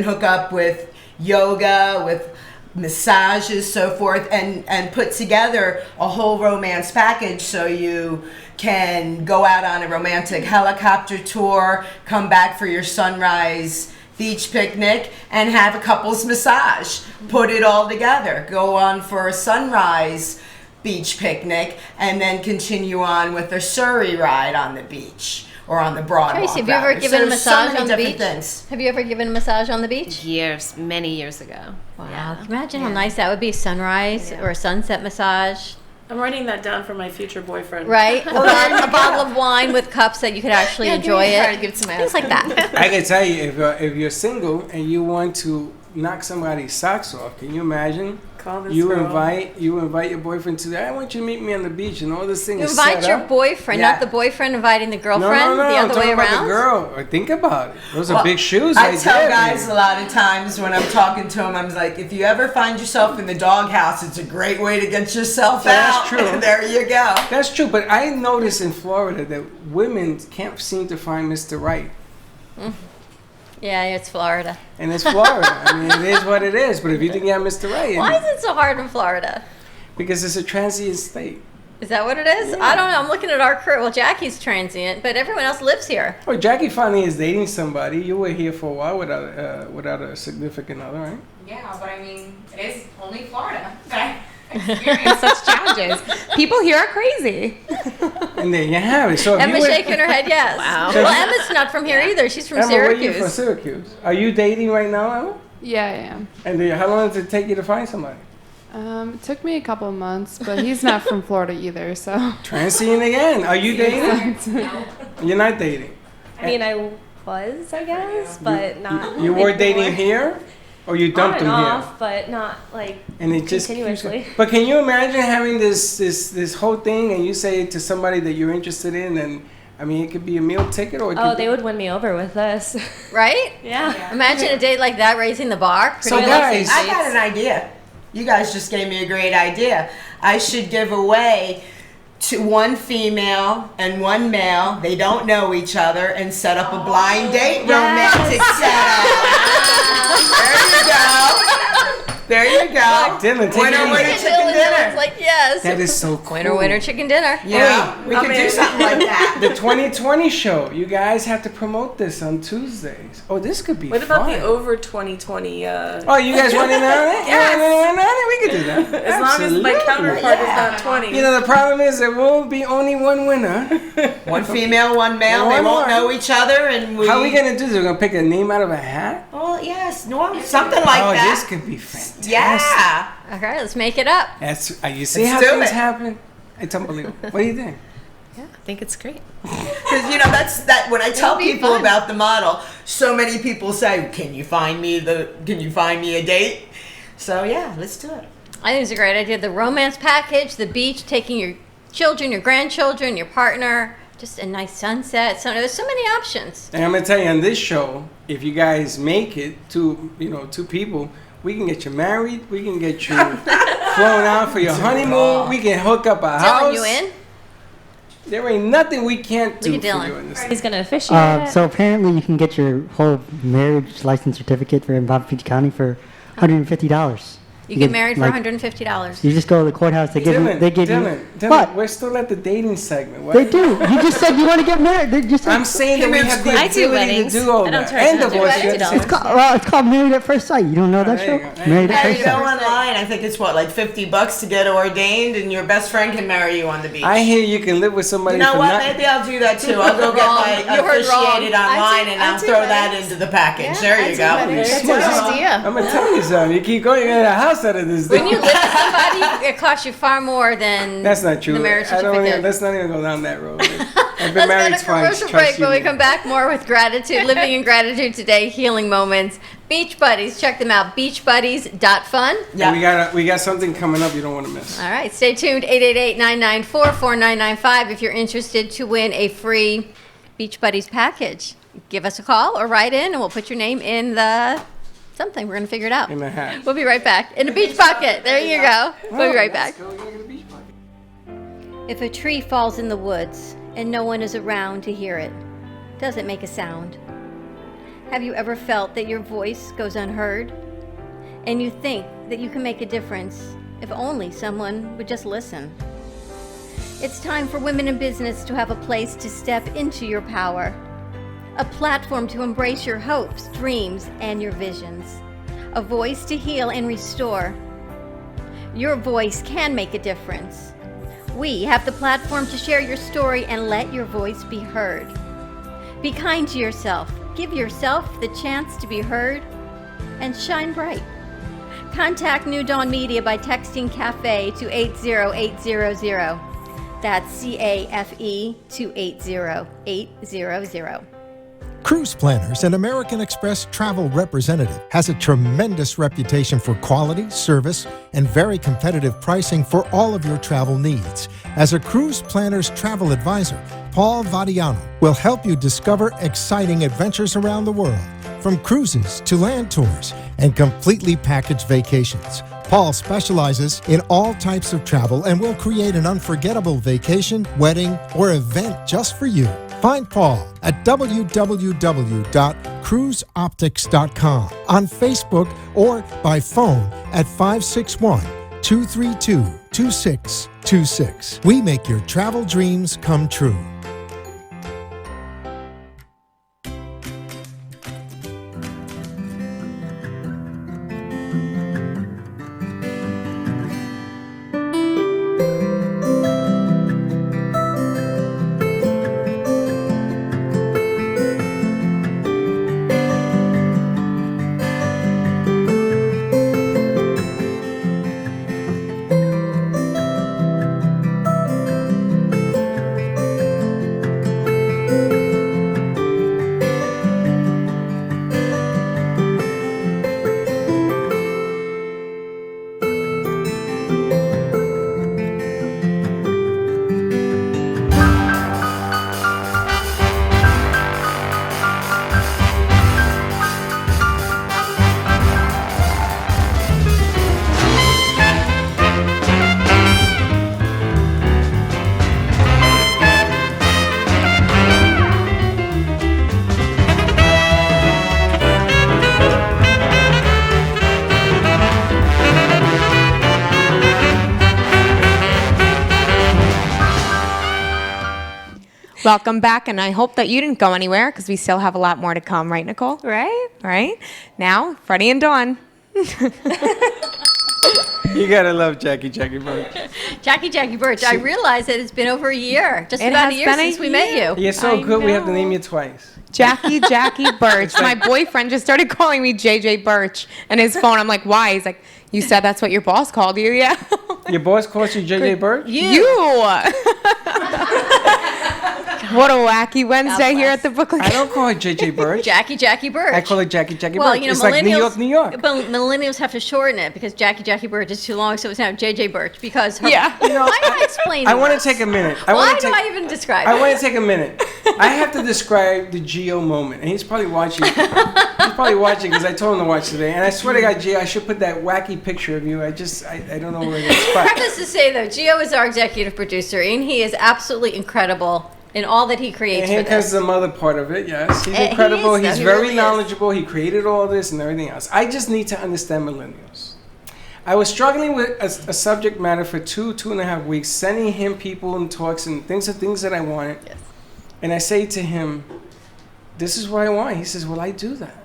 hook up with yoga, with massages, so forth, and put together a whole romance package so you can go out on a romantic helicopter tour, come back for your sunrise beach picnic, and have a couple's massage. Put it all together. Go on for a sunrise beach picnic, and then continue on with a Surrey ride on the beach or on the Broadwalk.
Tracy, have you ever given a massage on the beach?
Things.
Have you ever given a massage on the beach?
Many years ago.
Wow.
Yeah.
Imagine how nice that would be, sunrise or a sunset massage.
I'm writing that down for my future boyfriend.
Right? a bottle of wine with cups that you could actually enjoy it.
Give it to my
Things like that.
I can tell you, if you're single and you want to knock somebody's socks off, can you imagine?
Call this
You
girl.
invite your boyfriend to I want you to meet me on the beach, and all this thing
You
is
invite
set
your
up.
boyfriend, not the boyfriend inviting the girlfriend,
No,
the
I'm
other way
talking about
around.
the girl. Think about it. Those are big shoes.
I
right
tell
there,
guys
man.
a lot of times when I'm talking to them, I'm like, if you ever find yourself in the doghouse, it's a great way to get yourself out.
That's true.
There you go.
That's true, but I noticed in Florida that women can't seem to find Mr. Right.
Yeah, it's Florida.
And it's Florida. I mean, it is what it is. But if you think you have Mr. Right,
Why is it so hard in Florida?
because it's a transient state.
Is that what it is? I don't know. I'm looking at our crew. Well, Jackie's transient, but everyone else lives here.
Well, Jackie finally is dating somebody. You were here for a while without a significant other, right?
Yeah, but I mean, it is only Florida that I experience such challenges. People here are crazy.
And there you have it. So if
Emma's
you were,
shaking her head yes.
Wow.
Well, Emma's not from here either. She's from
Emma, where are you
Syracuse.
from? Syracuse. Are you dating right now, Emma?
Yeah, I am.
And how long does it take you to find somebody?
It took me a couple of months, but he's not from Florida either, so.
Transient again. Are you dating? You're not dating.
I mean, I was, I guess, but not.
You were dating here, or you dumped
on
him
and
here?
off, but not like
And it just keeps
continuously.
going. But can you imagine having this whole thing, and you say to somebody that you're interested in, and I mean, it could be a meal ticket, or it
Oh,
could
they would win me over with this.
Right?
Yeah.
Imagine a date like that, raising the bar.
So
Pretty
guys-
amazing
I got
dates.
an idea. You guys just gave me a great idea. I should give away to one female and one male. They don't know each other, and set up a blind date romantic setup. There you go.
Dinner, take
Winner,
it
winner,
easy.
chicken dinner.
It's like, yes.
That is so cool.
Winner, winner, chicken dinner.
Yeah, we could do something like that.
The 2020 show. You guys have to promote this on Tuesdays. Oh, this could be
What about
fun.
the over 2020?
Oh, you guys want in on it?
Yes.
You want in on it? We could do that.
As long as my counterpart is not 20.
You know, the problem is there will be only one winner.
One female, one male. They
One
won't
more.
know each other, and we.
How are we going to do this? We're going to pick a name out of a hat?
Oh yes, no, something like
Oh,
that.
this could be fantastic.
Yeah.
Okay, let's make it up.
That's, you see
Let's
how
do
things
it.
happen? It's unbelievable. What do you think?
Yeah, I think it's great.
Because that's when I tell people about the model, so many people say, "Can you find me a date?" So yeah, let's do it.
I think it's a great idea. The romance package, the beach, taking your children, your grandchildren, your partner, just a nice sunset. So there's so many options.
And I'm gonna tell you, on this show, if you guys make it two people, we can get you married. We can get you flown out for your honeymoon. We can hook up a house.
Dylan, you in?
There ain't nothing we can't do
Look at
for
Dylan.
you in this.
He's going to officiate.
So apparently you can get your whole marriage license certificate for in Palm Beach County for $150.
You get married for $150.
You just go to the courthouse. They give you.
Dylan,
What?
we're still at the dating segment. What?
They do. You just said you want to get married. They just.
I'm saying that we have the
I do
ability
weddings.
to do all
I don't
that.
charge
And
$150.
divorce.
It's called Married at First Sight. You don't know that
there
show?
you go.
Married at
Yeah,
First
you go
Sight.
online. I think it's like $50 to get ordained, and your best friend can marry you on the beach.
I hear you can live with somebody
You know
for
what?
nothing.
Maybe I'll do that too. I'll go get my
You heard wrong.
officiated online, and I'll throw that into the package. There you go.
That's a good idea.
I'm gonna tell you something. You keep going, you're gonna get a house out of this thing.
When you live with somebody, it costs you far more than
That's not true.
the marriage
I don't
certificate.
even, let's not even go down that road. I've been
Let's
married
go to
twice.
commercial
Trust
break.
you
When we
me.
come back, more with gratitude, living in gratitude today, healing moments. Beach Buddies, check them out. Beachbuddies.fun.
And we got something coming up you don't want to miss.
All right, stay tuned. 888-994-4995 if you're interested to win a free Beach Buddies package. Give us a call or write in, and we'll put your name in the something. We're going to figure it out.
In the hat.
We'll be right back. In the beach bucket. There you go. We'll be right back. If a tree falls in the woods and no one is around to hear it, does it make a sound? Have you ever felt that your voice goes unheard? And you think that you can make a difference if only someone would just listen? It's time for women in business to have a place to step into your power, a platform to embrace your hopes, dreams, and your visions, a voice to heal and restore. Your voice can make a difference. We have the platform to share your story and let your voice be heard. Be kind to yourself. Give yourself the chance to be heard and shine bright. Contact New Dawn Media by texting CAFE to 80800. That's CAFE to 80800.
Cruise Planners, an American Express travel representative, has a tremendous reputation for quality, service, and very competitive pricing for all of your travel needs. As a Cruise Planners travel advisor, Paul Vadiano will help you discover exciting adventures around the world, from cruises to land tours and completely packaged vacations. Paul specializes in all types of travel and will create an unforgettable vacation, wedding, or event just for you. Find Paul at www.cruiseoptics.com, on Facebook, or by phone at 561-232-2626. We make your travel dreams come true.
Welcome back, and I hope that you didn't go anywhere because we still have a lot more to come, right, Nicole?
Right?
Right? Now, Freddie and Dawn.
You gotta love Jackie Birch.
Jackie Birch, I realize that it's been over a year, just
It
about a
has
year
been a
since we met you.
You're so
I
good, we have to
know.
name you twice.
Jackie Birch. My boyfriend just started calling me JJ Birch on his phone. I'm like, why? He's like, you said that's what your boss called you? Yeah.
Your boss calls you JJ Birch?
You. What a wacky Wednesday here at the Brooklyn.
I don't call it JJ Birch.
Jackie Birch.
I call it Jackie Birch.
It's
like New York, New York.
But millennials have to shorten it because Jackie Birch is too long, so it's now JJ Birch because her,
Yeah.
why not explain
I want
this?
to take a minute.
Why do I even describe it?
I want to take a minute. I have to describe the Gio moment, and he's probably watching. He's probably watching because I told him to watch today. And I swear to God, Gio, I should put that wacky picture of you. I don't know where it is. But
Preface to say though, Gio is our executive producer, and he is absolutely incredible in all that he creates.
and here
for
comes
this.
the mother part of it. Yes, he's
He
incredible.
is, though.
He's
He
very
really is.
knowledgeable. He created all this and everything else. I just need to understand millennials. I was struggling with a subject matter for 2.5 weeks, sending him people and talks and things that I wanted.
Yes.
And I say to him, "This is what I want." He says, "Well, I do that."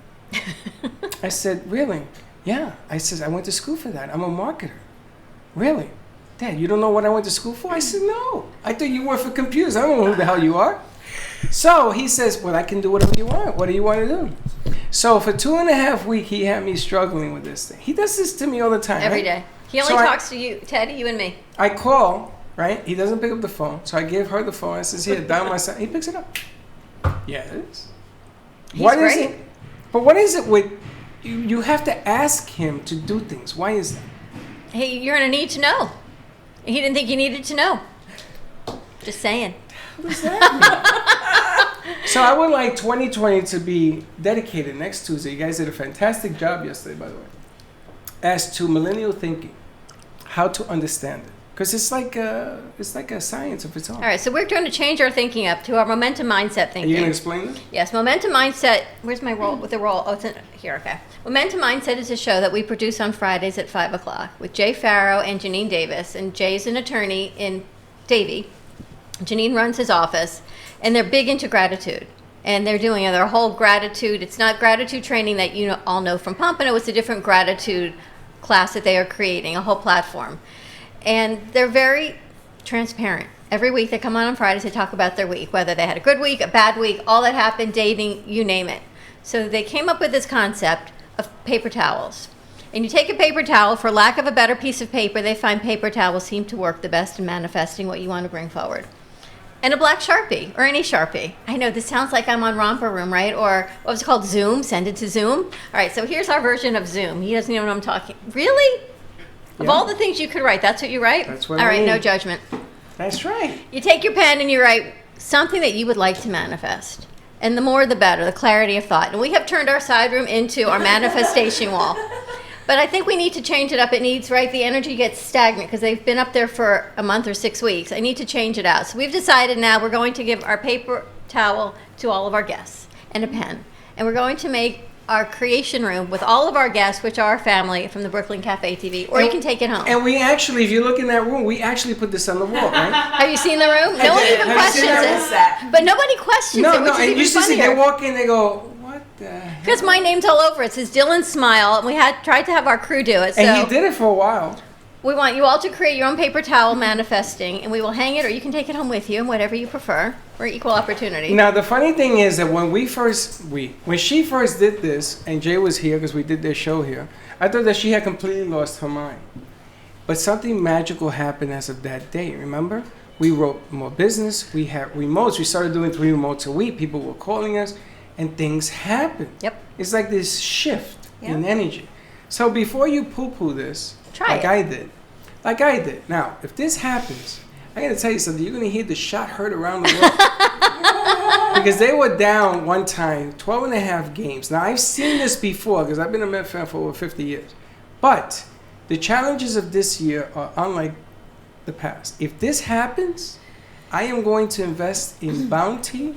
I said, "Really?" "Yeah." I says, "I went to school for that. I'm a marketer." "Really? Dad, you don't know what I went to school for?" I said, "No. I thought you work for computers. I don't know who the hell you are." So he says, "Well, I can do whatever you want. What do you want to do?" So for 2.5 weeks, he had me struggling with this thing. He does this to me all the time.
Every
right?
day. He only
So I-
talks to you, Teddy, you and me.
I call, right? He doesn't pick up the phone. So I give her the phone. I says, "Here, dial my son." He picks it up. Yes. What is
great.
it? But what is it with you? You have to ask him to do things. Why is that?
Hey, you're gonna need to know. He didn't think you needed to know. Just saying.
What does that mean? So I would like 2020 to be dedicated next Tuesday. You guys did a fantastic job yesterday, by the way, as to millennial thinking, how to understand it, because it's like a science of its own.
All right, so we're going to change our thinking up to our momentum mindset
Are
thinking.
you gonna explain this?
Yes, momentum mindset. Where's my roll with the roll? Oh, it's here. Okay. Momentum mindset is a show that we produce on Fridays at 5:00 with Jay Farrow and Janine Davis. And Jay's an attorney in Davie. Janine runs his office, and they're big into gratitude. And they're doing their whole gratitude. It's not gratitude training that you all know from Pompano. It's a different gratitude class that they are creating, a whole platform. And they're very transparent. Every week they come on Fridays, they talk about their week, whether they had a good week, a bad week, all that happened, dating, you name it. So they came up with this concept of paper towels. And you take a paper towel, for lack of a better piece of paper, they find paper towels seem to work the best in manifesting what you want to bring forward. And a black Sharpie, or any Sharpie. I know this sounds like I'm on Romper Room, right? Or what was it called? Zoom? Send it to Zoom? All right, so here's our version of Zoom. He doesn't even know what I'm talking. Really? Of
Yeah.
all the things you could write, that's what you write?
That's what
All
I
right,
mean.
no judgment.
That's right.
You take your pen and you write something that you would like to manifest. And the more the better, the clarity of thought. And we have turned our side room into our manifestation wall. But I think we need to change it up. It needs, right, the energy gets stagnant because they've been up there for a month or 6 weeks. I need to change it out. So we've decided now we're going to give our paper towel to all of our guests and a pen. And we're going to make our creation room with all of our guests, which are our family from the Brooklyn Cafe TV, or you can take it home.
And we actually, if you look in that room, we actually put this on the wall, right?
Have you seen the room? No one
did.
even
Have you seen
questions
that
it. But nobody questions it, which is
and
even
you should see, they
funnier.
walk in, they go, "What the hell?"
Because my name's all over it. It says Dylan Smile, and we had tried to have our crew do it. So
And he did it for a while.
we want you all to create your own paper towel manifesting, and we will hang it, or you can take it home with you, and whatever you prefer. We're equal opportunity.
Now the funny thing is that when she first did this, and Jay was here because we did their show here, I thought that she had completely lost her mind. But something magical happened as of that day. Remember, we wrote more business. We had remotes. We started doing 3 remotes a week. People were calling us, and things happened.
Yep.
It's like this shift in
Yep.
energy. So before you poo-poo this,
Try
like
it.
I did. Now, if this happens, I got to tell you something. You're going to hear the shot heard around the world. Because they were down one time, 12.5 games. Now, I've seen this before because I've been a Met fan for over 50 years. But the challenges of this year are unlike the past. If this happens, I am going to invest in Bounty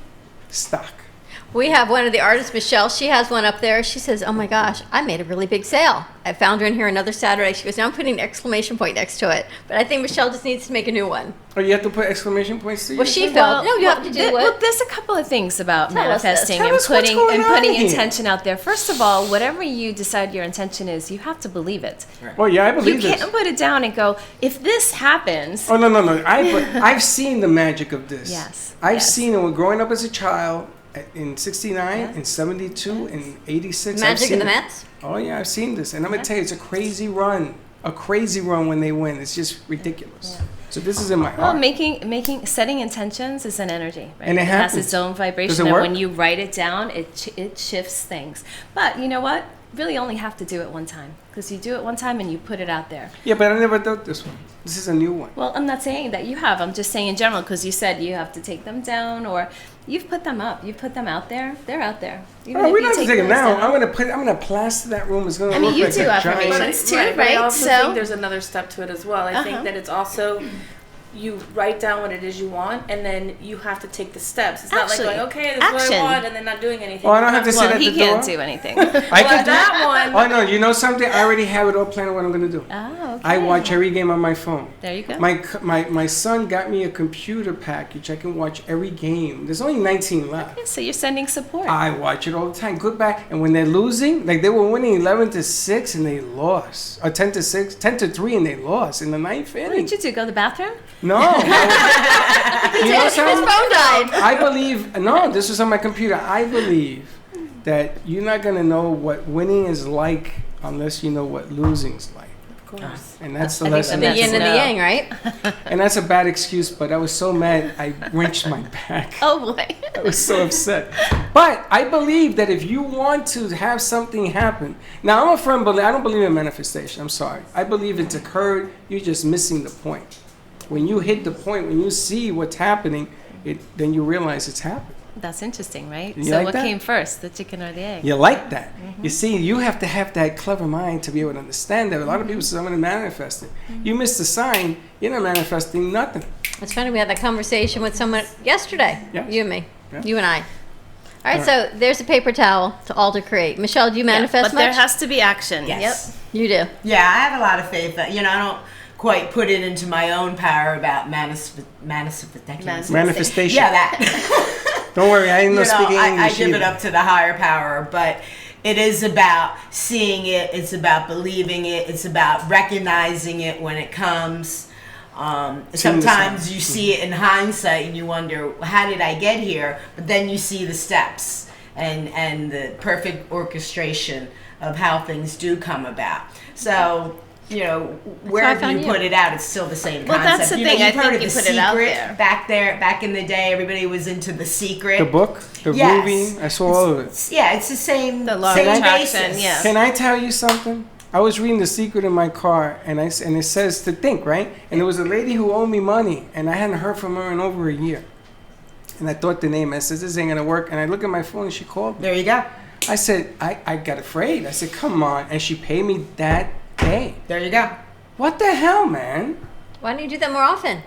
stock.
We have one of the artists, Michelle. She has one up there. She says, "Oh my gosh, I made a really big sale." I found her in here another Saturday. She goes, "Now I'm putting an exclamation point next to it." But I think Michelle just needs to make a new one.
Oh, you have to put exclamation points to
Well,
yours?
she felt, no, you have to do it.
Well, there's a couple of things about
Tell us this.
manifesting
Tell
and
us what's
putting
going on here.
intention out there. First of all, whatever you decide your intention is, you have to believe it.
Well, yeah, I
You
believe this.
can't put it down and go, if this happens,
Oh, no. I've seen the magic of this.
Yes,
I've
yes.
seen it when growing up as a child in 69,
Yeah.
in 72, in 86. I've
Magic
seen
of the
it.
Mets.
Oh, yeah, I've seen this. And I'm going to tell you, it's a crazy run. A crazy run when they win. It's just ridiculous. So this is in my
Well,
heart.
setting intentions is an energy, right?
And it
has
happens.
its own vibration.
Does it
and
work?
when you write it down, it shifts things. But you know what? Really only have to do it one time, because you do it one time and you put it out there.
Yeah, but I never did this one. This is a new one.
Well, I'm not saying that you have. I'm just saying in general, because you said you have to take them down, or you've put them up. You've put them out there. They're out there. Even
Oh,
if
we
you
don't have to
take
take it
those
down.
down.
I'm gonna plaster that room. It's gonna
I mean,
look
you
like
do
a
affirmations.
giant.
too,
But I
right?
also
So-
think there's another step to it as well. I think that it's also you write down what it is you want, and then you have to take the steps. It's not like
Actually,
going, okay, this is what
action.
I want, and then not doing anything.
Oh, I don't have to sit
Well,
at
he
the door.
can't do anything.
I
Well,
can do
that one.
Oh no, you know something? I already have it all planned what I'm gonna do.
Oh, okay.
I watch every game on my phone.
There you go.
My son got me a computer package. I can watch every game. There's only 19 left.
Yeah, so you're sending support.
I watch it all the time. Good back. And when they're losing, like they were winning 11-6 and they lost, or 10-6, 10-3 and they lost in the ninth
What
inning.
did you do? Go to the bathroom?
No. You know
His
something?
phone died.
I believe, no, this was on my computer. I believe that you're not going to know what winning is like unless you know what losing's like.
Of course.
And that's the
I think
lesson.
The
that's
yin and the
no.
yang, right?
And that's a bad excuse, but I was so mad, I wrenched my back.
Oh boy.
I was so upset. But I believe that if you want to have something happen, now I'm a firm believer, I don't believe in manifestation, I'm sorry. I believe it's occurred, you're just missing the point. When you hit the point, when you see what's happening, then you realize it's happened.
That's interesting, right?
You
So
like
what
that?
came first, the chicken or the egg?
You like that. You see, you have to have that clever mind to be able to understand that. A lot of people say, I'm going to manifest it. You missed the sign, you're not manifesting nothing.
It's funny, we had that conversation with someone yesterday.
Yes.
You and me.
Yeah.
You and I. All right, so there's a paper towel to alter create. Michelle, do you manifest
but there
much?
has to be action.
Yes.
You do.
Yeah, I have a lot of faith that, I don't quite put it into my own power about manifestation.
Manifestation.
Yeah, that.
Don't worry, I didn't know speaking
I
English
give it
either.
up to the higher power, but it is about seeing it, it's about believing it, it's about recognizing it when it comes. Sometimes you see it in hindsight and you wonder, how did I get here? But then you see the steps and the perfect orchestration of how things do come about. So, wherever
found
you
you.
put it out, it's still the same
Well,
concept.
that's the
You know,
thing.
you've
I
heard
think
of
you
The
put it out
Secret
there.
back in the day. Everybody was into The Secret.
The book, the
Yes.
movie, I saw all of it.
Yeah, it's the same.
The law of
same
attraction,
basis.
yeah.
Can I tell you something? I was reading The Secret in my car, and it says to think, right? And there was a lady who owed me money, and I hadn't heard from her in over a year. And I thought the name. I said, this ain't gonna work. And I look at my phone, and she called me.
There you go.
I said, I got afraid. I said, come on. And she paid me that day.
There you go.
What the hell, man?
Why don't you do that more often?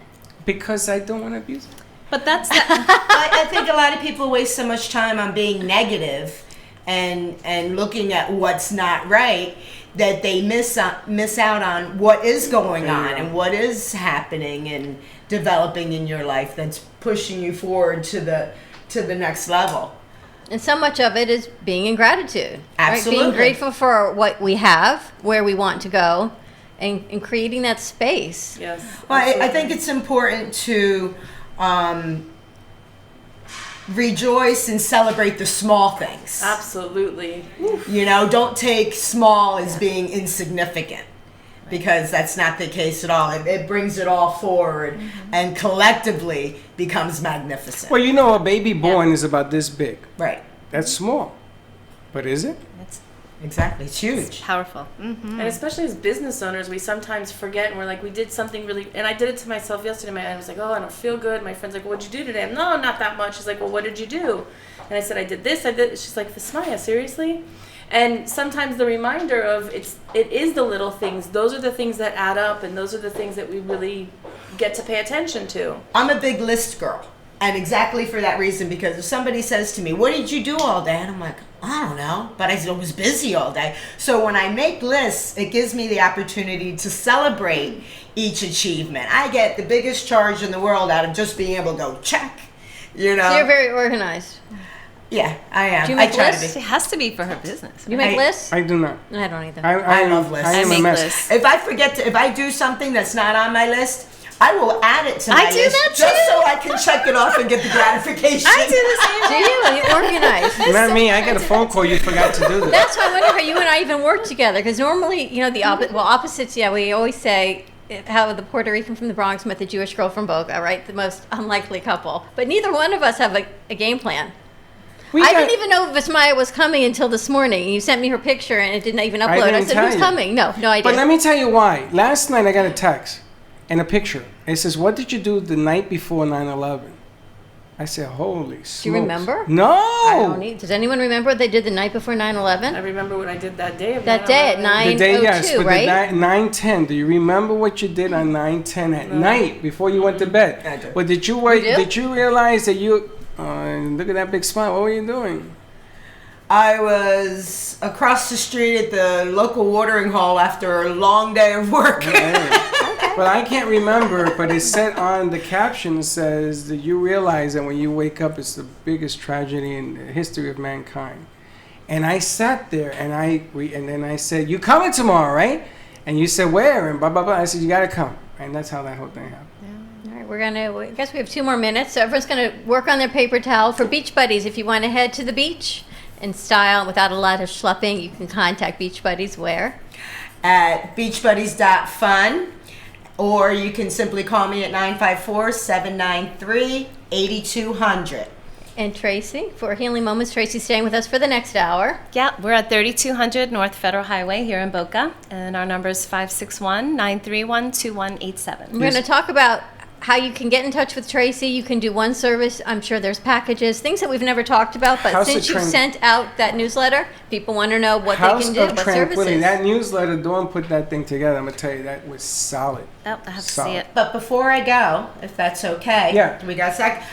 Because I don't want to abuse it.
But that's
I think a lot of people waste so much time on being negative and looking at what's not right that they miss out on what is going on and what is happening and developing in your life that's pushing you forward to the next level.
And so much of it is being in gratitude. Right?
Absolutely.
Being grateful for what we have, where we want to go, and creating that space.
Yes.
Well, I think it's important to rejoice and celebrate the small things.
Absolutely.
Don't take small as being insignificant, because that's not the case at all. It brings it all forward and collectively becomes magnificent.
Well, a baby born is about this big.
Right.
That's small. But is it?
Exactly. It's huge.
powerful.
And especially as business owners, we sometimes forget, and we're like, we did something really, and I did it to myself yesterday. I was like, oh, I don't feel good. My friend's like, what'd you do today? I'm, no, not that much. She's like, well, what did you do? And I said, I did this, I did. She's like, Vismaya, seriously? And sometimes the reminder of it is the little things. Those are the things that add up, and those are the things that we really get to pay attention to.
I'm a big list girl. And exactly for that reason, because if somebody says to me, what did you do all day? And I'm like, I don't know, but I was busy all day. So when I make lists, it gives me the opportunity to celebrate each achievement. I get the biggest charge in the world out of just being able to go check,
So you're very organized.
Yeah, I am.
Do you make
I try
lists?
to be.
It has to be for her business.
You make lists?
I do not.
I don't either.
I love lists.
I am
I
a
make
mess.
lists.
If I do something that's not on my list, I will add it to my
I do
list
that
just
too.
so I can check it off and get the gratification.
I do the same.
Do you? You're organized.
Not me. I got a phone call. You forgot to do this.
That's why I wonder how you and I even work together. Because normally, the opposites. Yeah, we always say how the Puerto Rican from the Bronx met the Jewish girl from Boca, right? The most unlikely couple. But neither one of us have a game plan. I didn't even know Vismaya was coming until this morning. You sent me her picture and it didn't even upload. I said, who's coming? No idea.
But let me tell you why. Last night I got a text and a picture. It says, what did you do the night before 9/11? I said, holy smokes.
Do you remember?
No.
I don't need. Does anyone remember what they did the night before 9/11?
I remember what I did that day.
That day at 9:02,
the day, yes, but
right?
9:10. Do you remember what you did on 9:10 at night before you went to bed?
I do.
But did you wait? Did you realize that you? Look at that big smile. What were you doing?
I was across the street at the local watering hole after a long day of work.
But I can't remember, but it said on the caption, says that you realize that when you wake up, it's the biggest tragedy in the history of mankind. And I sat there and then I said, you coming tomorrow, right? And you said, where? And blah, blah, blah. I said, you got to come. And that's how that whole thing happened.
All right, I guess we have 2 more minutes. So everyone's going to work on their paper towel. For Beach Buddies, if you want to head to the beach in style without a lot of schlepping, you can contact Beach Buddies where?
At beachbuddies.fun. Or you can simply call me at 954-793-8200.
And Tracy, for Healing Moments, Tracy's staying with us for the next hour.
Yeah, we're at 3200 North Federal Highway here in Boca, and our number is 561-931-2187.
We're going to talk about how you can get in touch with Tracy. You can do one service. I'm sure there's packages, things that we've never talked about. But since you sent out that newsletter, people want to know what they can do, what services.
That newsletter, Dawn put that thing together. I'm going to tell you, that was solid.
Oh, I have to see it.
But before I go, if that's okay, we got a sec.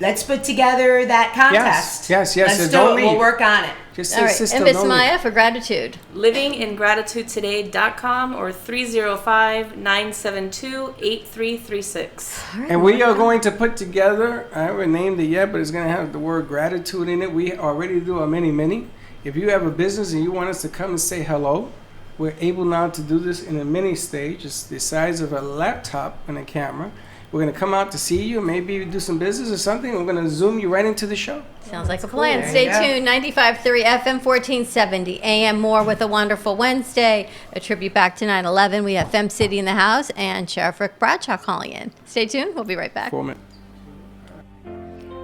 Let's put together that contest.
Yes.
Let's do it. We'll work on it.
All right. And Vismaya for gratitude.
livingingratitudetoday.com or 305-972-8336.
And we are going to put together, I haven't named it yet, but it's going to have the word gratitude in it. We already do a mini. If you have a business and you want us to come and say hello, we're able now to do this in a mini stage. It's the size of a laptop and a camera. We're going to come out to see you, maybe do some business or something. We're going to zoom you right into the show.
Sounds like a plan. Cool. Stay tuned. 95.3 FM 1470 AM. More with a wonderful Wednesday. A tribute back to 9/11. We have Fem City in the house and Sheriff Rick Bradshaw calling in. Stay tuned. We'll be right back.
4 minutes.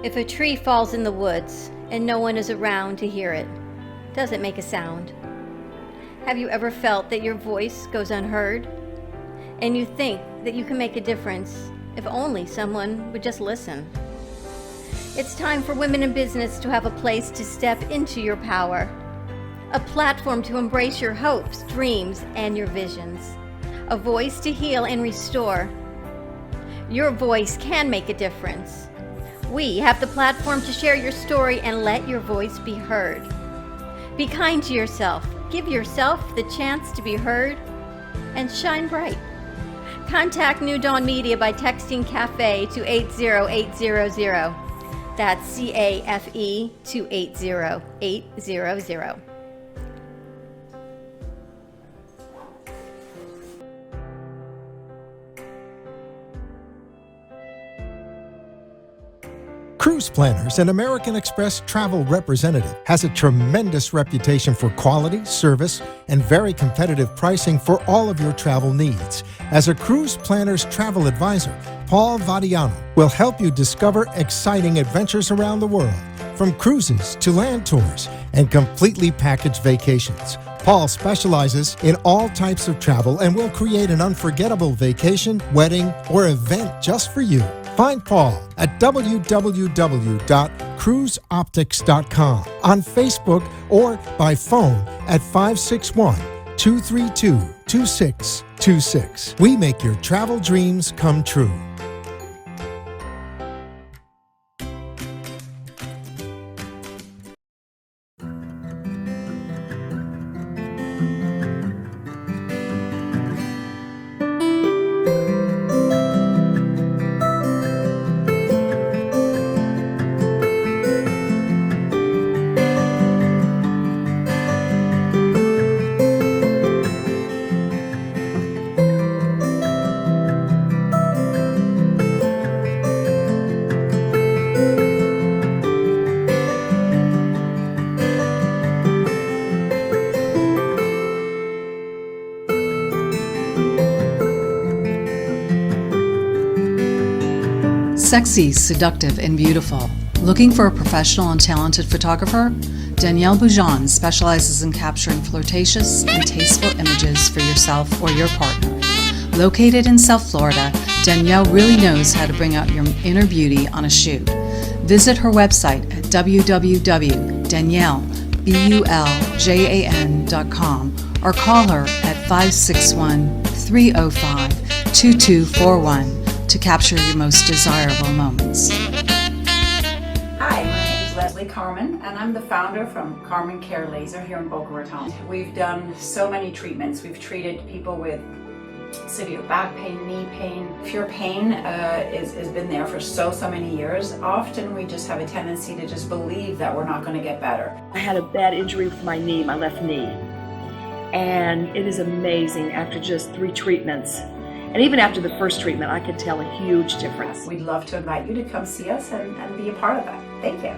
If a tree falls in the woods and no one is around to hear it, does it make a sound? Have you ever felt that your voice goes unheard? And you think that you can make a difference if only someone would just listen? It's time for women in business to have a place to step into your power, a platform to embrace your hopes, dreams, and your visions, a voice to heal and restore. Your voice can make a difference. We have the platform to share your story and let your voice be heard. Be kind to yourself. Give yourself the chance to be heard and shine bright. Contact New Dawn Media by texting CAFE to 80800. That's CAFE to 80800.
Cruise Planners, an American Express travel representative, has a tremendous reputation for quality, service, and very competitive pricing for all of your travel needs. As a Cruise Planners travel advisor, Paul Vadiano will help you discover exciting adventures around the world, from cruises to land tours and completely packaged vacations. Paul specializes in all types of travel and will create an unforgettable vacation, wedding, or event just for you. Find Paul at www.cruiseoptics.com, on Facebook, or by phone at 561-232-2626. We make your travel dreams come true.
Sexy, seductive, and beautiful. Looking for a professional and talented photographer? Danielle Boujon specializes in capturing flirtatious and tasteful images for yourself or your partner. Located in South Florida, Danielle really knows how to bring out your inner beauty on a shoot. Visit her website at www.daniellebuljan.com or call her at 561-305-2241 to capture your most desirable moments.
Hi, my name is Leslie Carmen, and I'm the founder from Carmen Care Laser here in Boca Raton. We've done so many treatments. We've treated people with severe back pain, knee pain. If your pain has been there for so many years, often we just have a tendency to just believe that we're not going to get better.
I had a bad injury with my knee, my left knee, and it is amazing after just 3 treatments. And even after the first treatment, I could tell a huge difference.
We'd love to invite you to come see us and be a part of that. Thank you.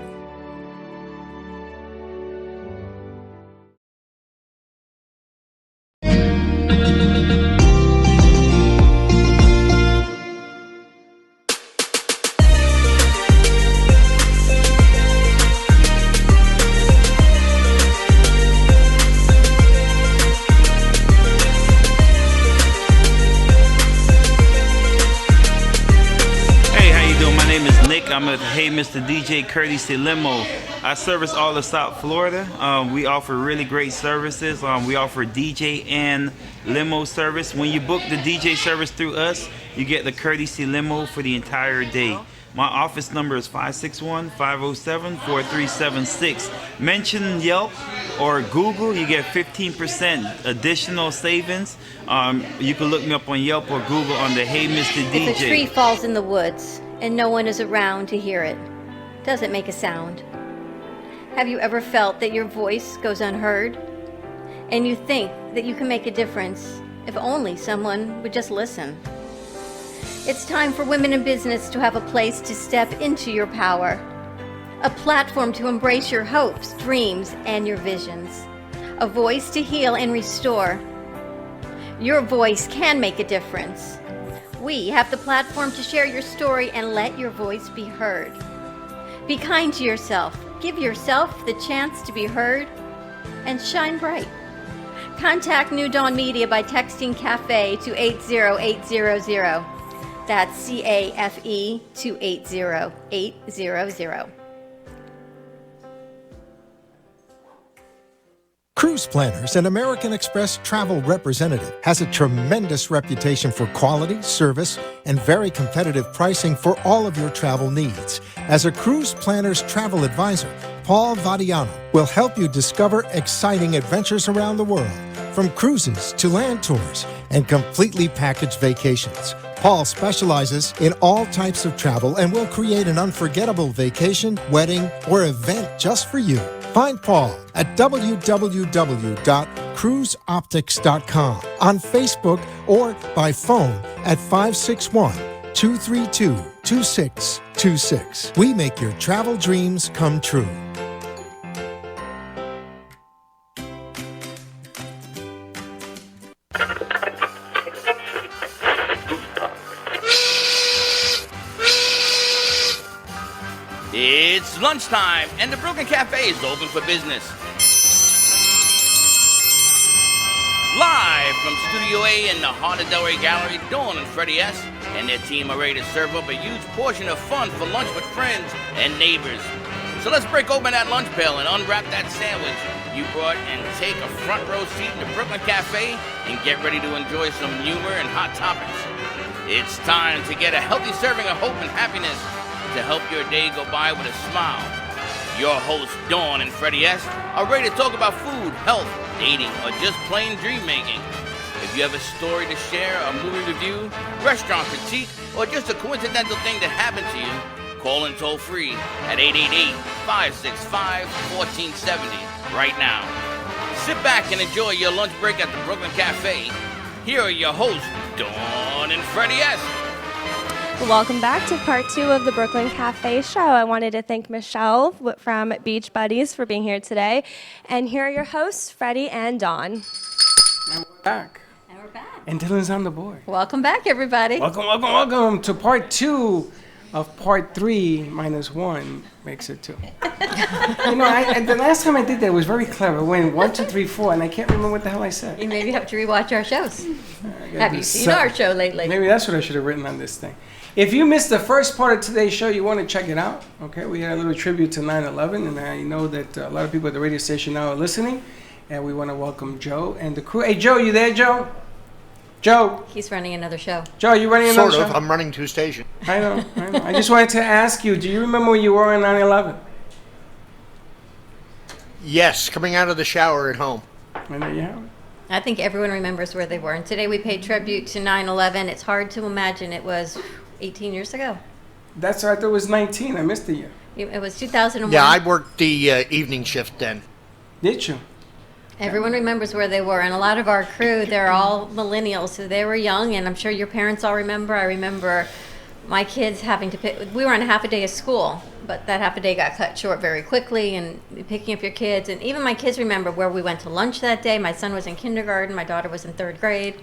I'm at Hey Mr. DJ Courtesy Limo. I service all of South Florida. We offer really great services. We offer DJ and limo service. When you book the DJ service through us, you get the Courtesy Limo for the entire day. My office number is 561-507-4376. Mention Yelp or Google, you get 15% additional savings. You can look me up on Yelp or Google on the Hey Mr. DJ.
If a tree falls in the woods and no one is around to hear it, does it make a sound? Have you ever felt that your voice goes unheard? And you think that you can make a difference if only someone would just listen? It's time for women in business to have a place to step into your power, a platform to embrace your hopes, dreams, and your visions, a voice to heal and restore. Your voice can make a difference. We have the platform to share your story and let your voice be heard. Be kind to yourself. Give yourself the chance to be heard and shine bright. Contact New Dawn Media by texting CAFE to 80800. That's CAFE to 80800.
Cruise Planners, an American Express travel representative, has a tremendous reputation for quality, service, and very competitive pricing for all of your travel needs. As a Cruise Planners travel advisor, Paul Vadiano will help you discover exciting adventures around the world, from cruises to land tours and completely packaged vacations. Paul specializes in all types of travel and will create an unforgettable vacation, wedding, or event just for you. Find Paul at www.cruiseoptics.com, on Facebook, or by phone at 561-232-2626. We make your travel dreams come true.
It's lunchtime, and the Brooklyn Cafe is open for business. Live from Studio A in the heart of Delray Gallery, Dawn and Freddie S. and their team are ready to serve up a huge portion of fun for lunch with friends and neighbors. So let's break open that lunch pail and unwrap that sandwich you brought and take a front row seat in the Brooklyn Cafe and get ready to enjoy some humor and hot topics. It's time to get a healthy serving of hope and happiness to help your day go by with a smile. Your hosts, Dawn and Freddie S., are ready to talk about food, health, dating, or just plain dream making. If you have a story to share, a movie review, restaurant critique, or just a coincidental thing that happened to you, call in toll free at 888-565-1470 right now. Sit back and enjoy your lunch break at the Brooklyn Cafe. Here are your hosts, Dawn and Freddie S.
Welcome back to part 2 of the Brooklyn Cafe show. I wanted to thank Michelle from Beach Buddies for being here today. And here are your hosts, Freddie and Dawn.
And we're back. And Dylan's on the board.
Welcome back, everybody.
Welcome to part 2 of part 3 minus 1 makes it 2. You know, the last time I did that was very clever. I went 1, 2, 3, 4, and I can't remember what the hell I said.
You maybe have to rewatch our shows.
gotta
Have
do
you seen
something.
our show lately?
Maybe that's what I should have written on this thing. If you missed the first part of today's show, you want to check it out. Okay, we had a little tribute to 9/11, and I know that a lot of people at the radio station now are listening, and we want to welcome Joe and the crew. Hey, Joe, you there, Joe? Joe.
He's running another show.
Joe, you running another show?
Sort of. I'm running 2 stations.
I know. I just wanted to ask you, do you remember where you were on 9/11?
Yes, coming out of the shower at home.
And there you have it.
I think everyone remembers where they were. And today we paid tribute to 9/11. It's hard to imagine it was 18 years ago.
That's right. I thought it was 19. I missed the year.
It was 2001.
Yeah, I worked the evening shift then.
Did you?
Everyone remembers where they were, and a lot of our crew, they're all millennials, so they were young, and I'm sure your parents all remember. I remember my kids having to pick, we were on a half a day of school, but that half a day got cut short very quickly, and picking up your kids, and even my kids remember where we went to lunch that day. My son was in kindergarten, my daughter was in 3rd grade.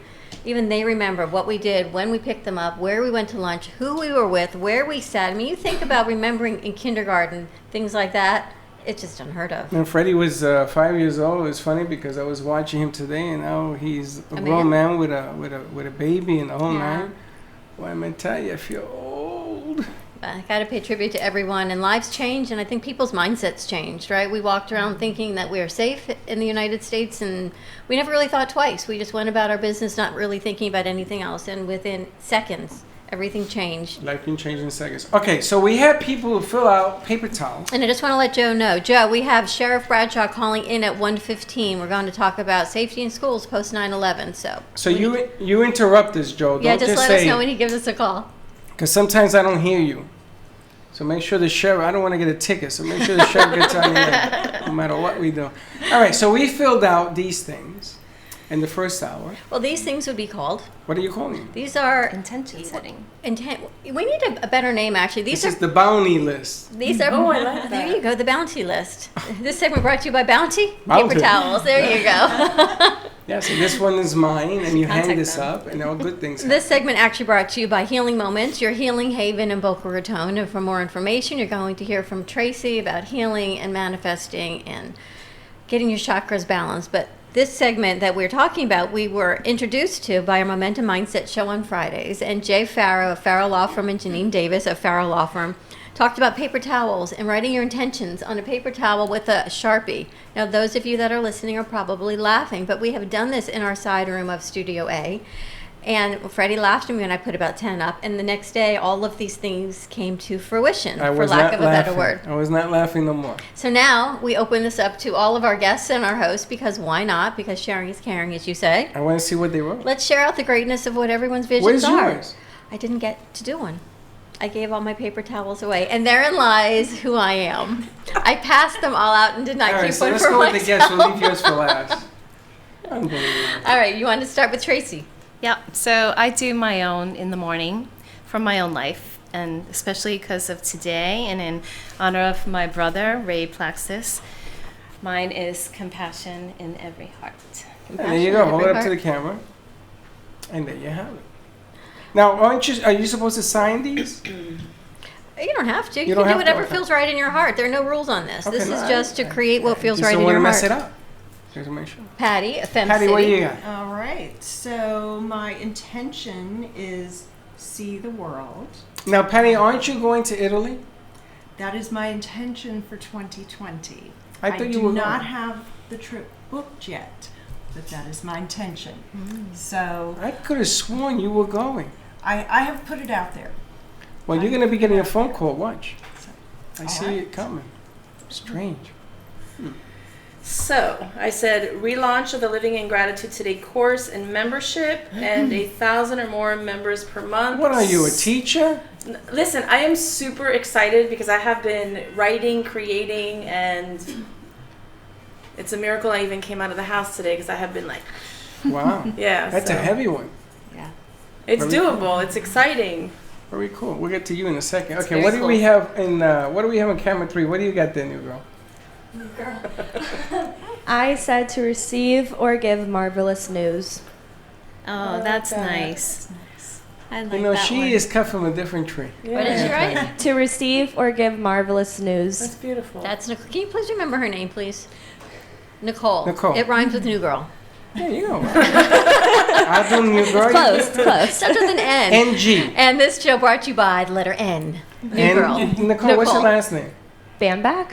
Even they remember what we did, when we picked them up, where we went to lunch, who we were with, where we sat. I mean, you think about remembering in kindergarten, things like that. It's just unheard of.
When Freddie was 5 years old, it was funny because I was watching him today, and now he's a grown man with a baby and the whole nine. Well, I'm gonna tell you, I feel old.
I got to pay tribute to everyone, and lives change, and I think people's mindsets changed, right? We walked around thinking that we are safe in the United States, and we never really thought twice. We just went about our business, not really thinking about anything else, and within seconds, everything changed.
Life can change in seconds. Okay, so we had people who fill out paper towels.
And I just want to let Joe know. Joe, we have Sheriff Bradshaw calling in at 1:15. We're going to talk about safety in schools post 9/11. So
you interrupt us, Joe.
Yeah,
Don't
just let us know when he gives us a call.
Because sometimes I don't hear you. So make sure the sheriff, I don't want to get a ticket, so make sure the sheriff gets on you no matter what we do. All right, so we filled out these things in the first hour.
Well, these things would be called.
What are you calling them?
These are
intention setting.
We need a better name, actually.
This is the bounty list.
These are.
Oh, I like that.
There you go, the bounty list. This segment brought to you by Bounty.
Bounty.
Paper towels. There you go.
Yeah, so this one is mine, and you hang
Contact
this
them.
up, and all good things happen.
This segment actually brought to you by Healing Moments, your healing haven in Boca Raton. And for more information, you're going to hear from Tracy about healing and manifesting and getting your chakras balanced. But this segment that we're talking about, we were introduced to by our Momentum Mindset show on Fridays. And Jay Farrow of Farrow Law Firm and Janine Davis of Farrow Law Firm talked about paper towels and writing your intentions on a paper towel with a Sharpie. Now, those of you that are listening are probably laughing, but we have done this in our side room of Studio A. And Freddie laughed at me when I put about 10 up. And the next day, all of these things came to fruition, for lack of a better word.
I was not laughing no more.
So now we open this up to all of our guests and our hosts, because why not? Because sharing is caring, as you say.
I want to see what they wrote.
Let's share out the greatness of what everyone's visions
Where's
are.
yours?
I didn't get to do one. I gave all my paper towels away, and therein lies who I am. I passed them all out and did not
All right,
keep
so
one
let's
for
go
myself.
with the guests. We'll leave yours for last. Unbelievable.
All right, you want to start with Tracy?
Yeah, so I do my own in the morning from my own life, and especially because of today and in honor of my brother, Ray Plaxis. Mine is compassion in every heart.
And there you go. Hold it up to the camera. And there you have it. Now, are you supposed to sign these?
You don't have to. You
You
can
don't
do
have to,
whatever
okay.
feels right in your heart. There are no rules on this.
Okay,
This
no,
is
I-
just to create what feels
Just
right
don't
in
want
your
to
heart.
mess it up. Just to make sure.
Patty, a Femme
Patty,
City.
what do you got?
All right. So my intention is see the world.
Now, Patty, aren't you going to Italy?
That is my intention for 2020.
I thought you
do
were
not
going.
have the trip booked yet, but that is my intention. So
I could have sworn you were going.
I have put it out there.
Well, you're going to be getting a phone call. Watch. I
All
see
right.
it coming. Strange.
So I said relaunch of the Living in Gratitude Today course and membership, and 1,000 or more members per month.
What are you, a teacher?
Listen, I am super excited because I have been writing, creating, and it's a miracle I even came out of the house today because I have been like,
Wow.
Yeah,
That's
so-
a heavy one.
Yeah.
it's
Very
doable.
cool.
It's exciting.
Very cool. We'll get to you in a second.
It's
Okay,
very
what do
cool.
we have in camera 3? What do you got there, new girl?
I said to receive or give marvelous news.
Oh, that's nice.
I like
You know,
that
she
one.
is cut from a different tree.
What did she write?
To receive or give marvelous news.
That's beautiful.
That's Nicole. Can you please remember her name, please? Nicole.
Nicole.
It rhymes with new girl.
Yeah, you know. I'll do new girl.
Close, close. Starts with an N.
NG.
And this show brought to you by the letter N. New girl.
Nicole, what's your last name?
Bamback?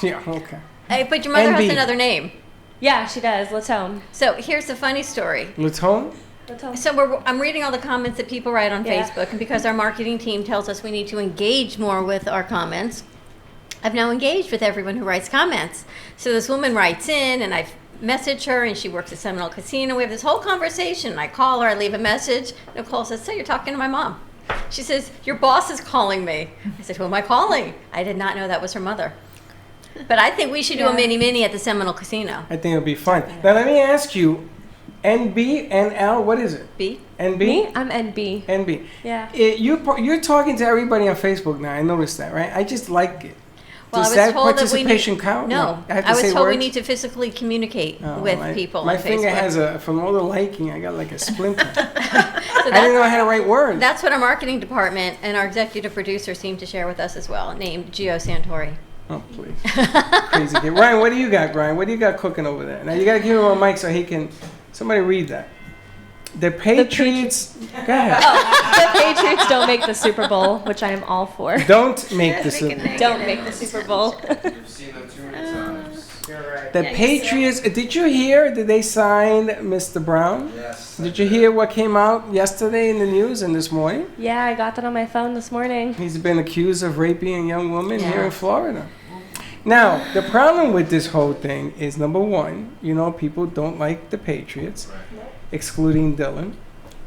Yeah, okay.
Hey, but your mother has
NB.
another name.
Yeah, she does. Latone.
So here's the funny story.
Latone?
So I'm reading all the comments that people write on
Yeah.
Facebook, and because our marketing team tells us we need to engage more with our comments, I've now engaged with everyone who writes comments. So this woman writes in, and I've messaged her, and she works at Seminole Casino. We have this whole conversation. I call her, I leave a message. Nicole says, "So you're talking to my mom?" She says, "Your boss is calling me." I said, "Who am I calling?" I did not know that was her mother. But I think we should do a mini at the Seminole Casino.
I think it'll be fun. Now, let me ask you, NB, NL, what is it?
B.
NB?
Me? I'm NB.
NB.
Yeah.
You're talking to everybody on Facebook now. I noticed that, right? I just like it.
Well,
Does
I
that
was told that we
participation
need,
count?
No,
I have to
I was
say
told we
words?
need to physically communicate
Oh,
with
my,
people
My
on
finger
Facebook.
has from all the liking, I got like a splinter. I didn't know how to write words.
That's what our marketing department and our executive producer seem to share with us as well, named Gio Santori.
Oh, please. Crazy kid. Ryan, what do you got, Ryan? What do you got cooking over there? Now, you got to give him a mic so he can... Somebody read that. The Patriots... Go ahead.
The Patriots don't make the Super Bowl, which I am all for.
Don't make the Super Bowl.
Don't make the Super Bowl.
You've seen them too many times. You're right.
The Patriots... Did you hear that they signed Mr. Brown?
Yes.
Did you hear what came out yesterday in the news and this morning?
Yeah, I got that on my phone this morning.
He's been accused of raping a young woman here
Yeah.
in Florida. Now, the problem with this whole thing is, number one, you know, people don't like the Patriots, excluding Dylan.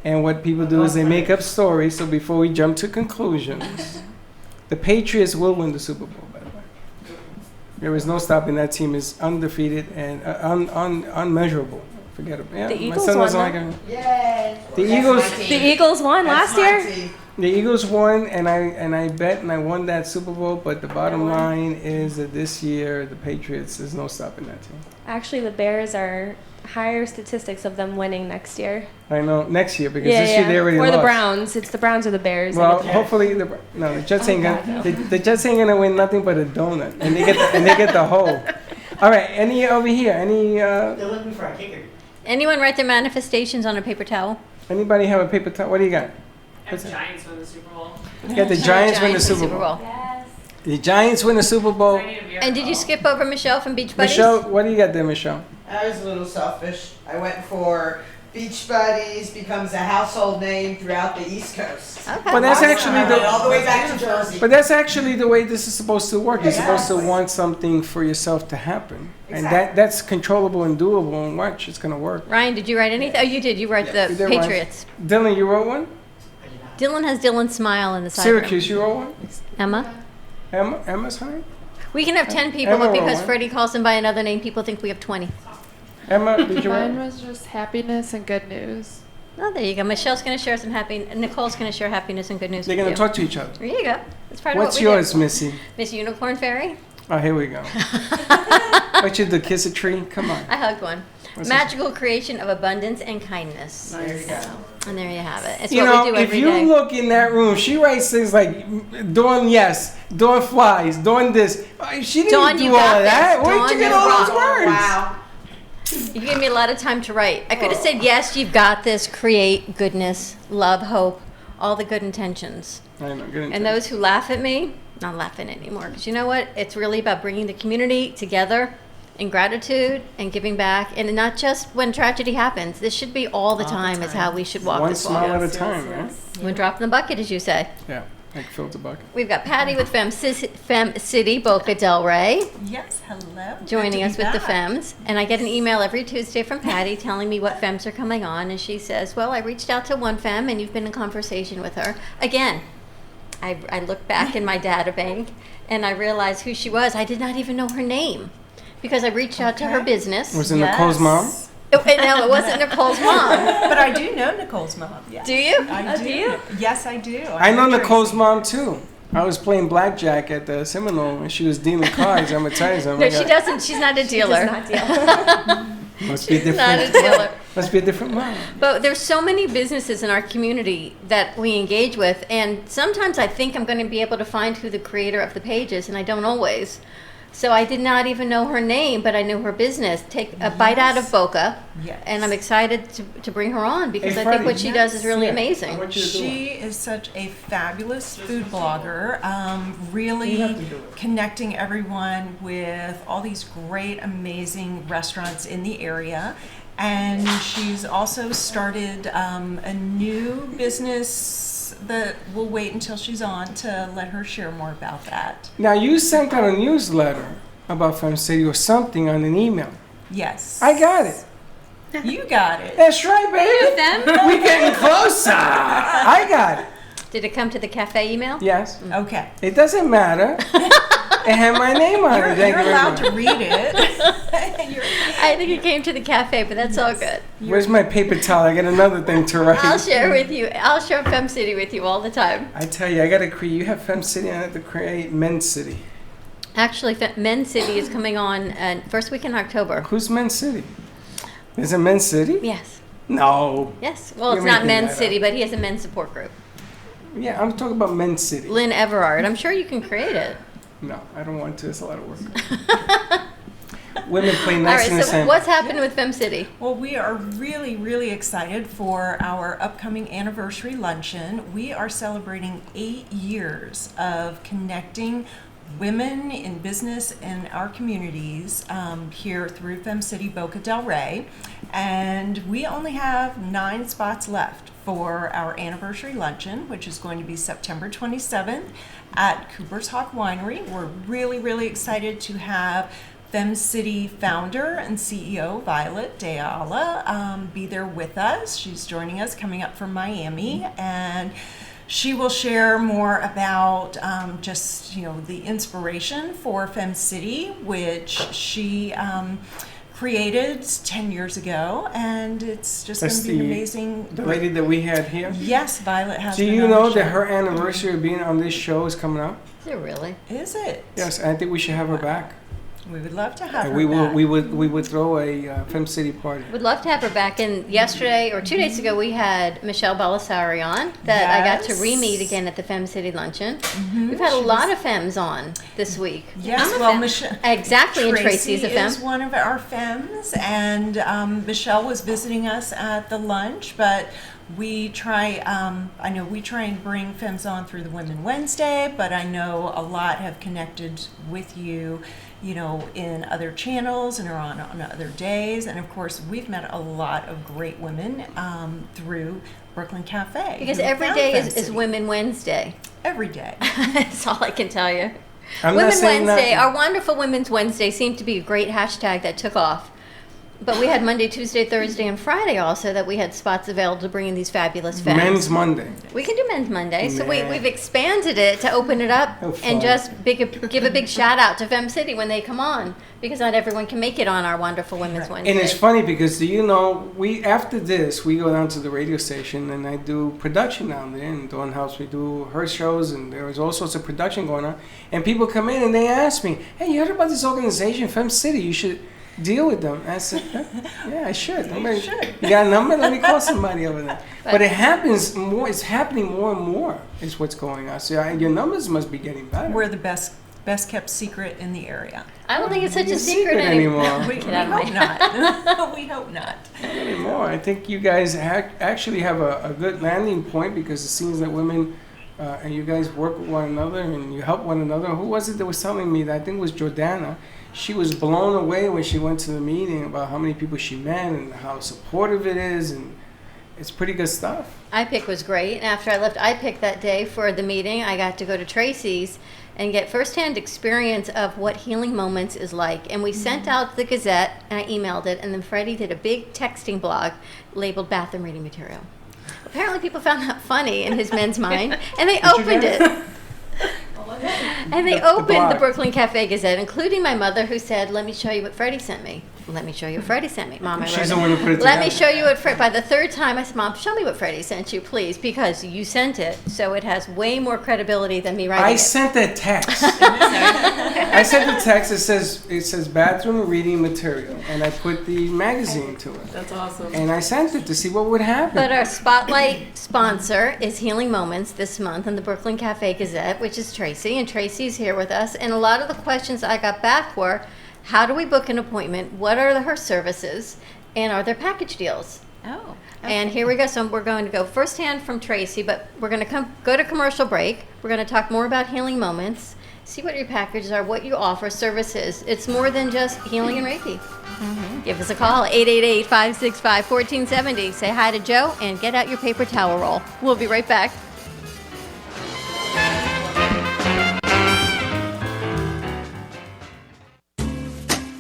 And what people do is they make up stories, so before we jump to conclusions, the Patriots will win the Super Bowl, by the way. There is no stopping. That team is undefeated and unmeasurable. Forget it. Yeah,
The
my
Eagles
son
won,
doesn't like
though.
it.
Yay!
The Eagles won last year.
The Eagles won, and I bet and I won that Super Bowl. But the bottom line is that this year the Patriots, there's no stopping that team.
Actually, the Bears are higher statistics of them winning next year.
I know next year because this year they already
Or
lost.
the Browns. It's the Browns or the Bears.
Well, hopefully the Jets ain't gonna the Jets ain't gonna win nothing but a donut, and they get the whole. All right, any over here? Any?
They're looking for a kicker.
Anyone write their manifestations on a paper towel?
Anybody have a paper towel? What do you got?
The Giants win the Super Bowl.
You got the Giants win the Super Bowl. The Giants win the Super Bowl.
And did you skip over Michelle from Beach Buddies?
Michelle, what do you got there, Michelle?
I was a little selfish. I went for Beach Buddies becomes a household name throughout the East Coast.
Okay.
But that's actually
I went all the way back to Jersey.
But that's actually the way this is supposed to work. You're supposed to want something for yourself to happen, and that's controllable and doable. And watch, it's gonna work.
Ryan, did you write anything? Oh, you did. You wrote the
You did, Ryan.
Patriots.
Dylan, you wrote one.
Dylan has Dylan's smile in the side.
Syracuse, you wrote one.
Emma.
Emma's high.
We can have 10 people,
Emma
but
wrote
because
one.
Freddie calls them by another name, people think we have 20.
Emma, did you
Mine
write?
was just happiness and good news.
Oh, there you go. Michelle's going to share some Nicole's going to share happiness and good news.
They're
with
gonna
you.
talk to each other.
There you go. That's part
What's
of what we
yours,
do.
Missy?
Miss Unicorn Fairy.
Oh, here we go. What you do? Kiss a tree? Come on.
I hugged one.
What's
Magical creation of abundance and kindness.
There you go.
And there you have it. It's
You
what
know,
we do
if
every
you
day.
look in that room, she writes things like doing yes, doing flies, doing this. She didn't
Dawn,
do
you
all
got
of that.
this.
Where'd
Dawn,
you get
you
all
rock.
those words?
Wow.
You gave me a lot of time to write. I could have said, yes, you've got this. Create goodness, love, hope, all the good intentions.
I know, good
And those who laugh at me, not laughing anymore. Because you know what? It's really about bringing the community together in gratitude and giving back. And not just when tragedy happens. This should be all the time is how we should walk
One
this
smile
walk.
at a time, right?
One drop in the bucket, as you say.
Yeah, like filter bucket.
We've got Patty with Fem City, Boca Del Rey.
Yes, hello.
Joining
Good
us
to be
with the
back.
Femmes. And I get an email every Tuesday from Patty telling me what Femmes are coming on. And she says, well, I reached out to one Femme and you've been in conversation with her. Again, I looked back in my data bank and I realized who she was. I did not even know her name because I reached out to her business.
Was it Nicole's mom?
No, it wasn't Nicole's mom.
But I do know Nicole's mom. Yes.
Do you?
I do.
Do you?
Yes, I do.
I know
Tracy.
Nicole's mom too. I was playing blackjack at the Seminole and she was dealing cards. I'm gonna tell you something.
No, she doesn't. She's not a dealer.
She does not deal.
Must be a
She's not a
different
dealer.
Must be a different mom.
But there's so many businesses in our community that we engage with, and sometimes I think I'm going to be able to find who the creator of the page is, and I don't always. So I did not even know her name, but I knew her business. Take a bite out of Boca,
Yes.
and I'm excited to bring her on because
Hey,
I think
Freddie.
what she does is really
Yeah.
amazing.
I want you to do
She
it.
is such a fabulous food blogger,
You have
really
to do it.
connecting everyone with all these great, amazing restaurants in the area. And she's also started a new business that we'll wait until she's on to let her share more about that.
Now, you sent out a newsletter about Fem City or something on an email.
Yes.
I got it.
You got it.
That's right, baby.
Them?
We getting closer. I got it.
Did it come to the cafe email?
Yes.
Okay.
It doesn't matter. It had my name on it. Thank
You're
you very
allowed
much.
to read it.
I think it came to the cafe, but that's all good.
Where's my paper towel? I got another thing to write.
I'll share with you. I'll share Fem City with you all the time.
I tell you, I got to create. You have Fem City, I have to create Men's City.
Actually, Men's City is coming on first week in October.
Who's Men's City? Is it Men's City?
Yes.
No.
Yes. Well,
You're
it's not
making
Men's
that
City,
up.
but he has a men's support group.
Yeah, I'm talking about Men's City.
Lynn Everard. I'm sure you can create it.
No, I don't want to. It's a lot of work. Women play
All
nice
right.
in the
So
sand.
what's happened with Fem City?
Well, we are really, really excited for our upcoming anniversary luncheon. We are celebrating 8 years of connecting women in business in our communities here through Fem City Boca del Rey. And we only have 9 spots left for our anniversary luncheon, which is going to be September 27th at Cooper's Hawk Winery. We're really, really excited to have Fem City founder and CEO Violet de Ayala be there with us. She's joining us coming up from Miami, and she will share more about just the inspiration for Fem City, which she created 10 years ago, and it's just going
That's
to be an amazing.
the lady that we had here.
Yes, Violet has.
Do
been
you
on
know
the
that
show.
her anniversary of being on this show is coming up?
Is it really?
Is it?
Yes, I think we should have her back.
We would love to have
And
her
we will.
back.
We would throw a Fem City party.
Would love to have her back. And yesterday or 2 days ago, we had Michelle Belisari on that I got to
Yes.
re-meet again at the Fem City luncheon.
Mhm.
We've had a
She
lot
was-
of femmes on this week.
Yes,
I'm a
well,
femme.
Michelle.
Exactly, and Tracy's a femme.
is one of our femmes, and Michelle was visiting us at the lunch, but we try, I know we try and bring femmes on through the Women Wednesday, but I know a lot have connected with you, in other channels and are on other days. And of course, we've met a lot of great women through Brooklyn Cafe.
Because
who
every
found
day
Fem
is
City.
Women Wednesday.
Every day.
That's all I can tell you.
I'm not
Women
saying
Wednesday,
nothing.
our wonderful Women's Wednesday seemed to be a great hashtag that took off. But we had Monday, Tuesday, Thursday, and Friday also that we had spots available to bring in these fabulous femmes.
Men's Monday.
We can do Men's Monday, so
Nah.
we've expanded it to open it up
How
and
fun.
just give a big shout out to Fem City when they come on, because not everyone can make it on our wonderful Women's Wednesday.
And it's funny because we after this we go down to the radio station and I do production down there, and Dawn helps me do her shows, and there was all sorts of production going on, and people come in and they ask me, "Hey, you heard about this organization, Fem City? You should deal with them." And I said, "Yeah, I should. You got a number? Let me call somebody over there." But it happens more. It's happening more and more. Is what's going on. So your numbers must be getting better.
We're the best kept secret in the area.
I don't think it's such a
It's
secret anymore.
We
Get out of
hope
my-
not. We hope not.
Anymore. I think you guys actually have a good landing point, because it seems that women and you guys work with one another and you help one another. Who was it that was telling me that? I think it was Jordana. She was blown away when she went to the meeting about how many people she met and how supportive it is, and it's pretty good stuff.
IPIC was great. And after I left IPIC that day for the meeting, I got to go to Tracy's and get firsthand experience of what Healing Moments is like. And we sent out the Gazette, and I emailed it, and then Freddie did a big texting blog labeled Bathroom Reading Material. Apparently people found that funny in his men's mind, and they opened it. And they opened the
blog.
Brooklyn Cafe Gazette, including my mother, who said, "Let me show you what Freddie sent me." let me show you what Freddie sent me. Mom, I
She's
wrote
the one who put it
Let me
together.
show you what Freddie, by the third time I said, Mom, show me what Freddie sent you, please, because you sent it, so it has way more credibility than me writing
I
it.
sent that text. I sent the text. It says bathroom reading material, and I put the magazine to it.
That's awesome.
And I sent it to see what would happen.
But our spotlight sponsor is Healing Moments this month in the Brooklyn Cafe Gazette, which is Tracy, and Tracy's here with us. And a lot of the questions I got back were, how do we book an appointment? What are her services? And are there package deals?
Oh.
And here we go. So we're going to go firsthand from Tracy, but we're going to go to commercial break. We're going to talk more about Healing Moments, see what your packages are, what you offer, services. It's more than just healing and Reiki. Give us a call, 888-565-1470. Say hi to Joe and get out your paper towel roll. We'll be right back.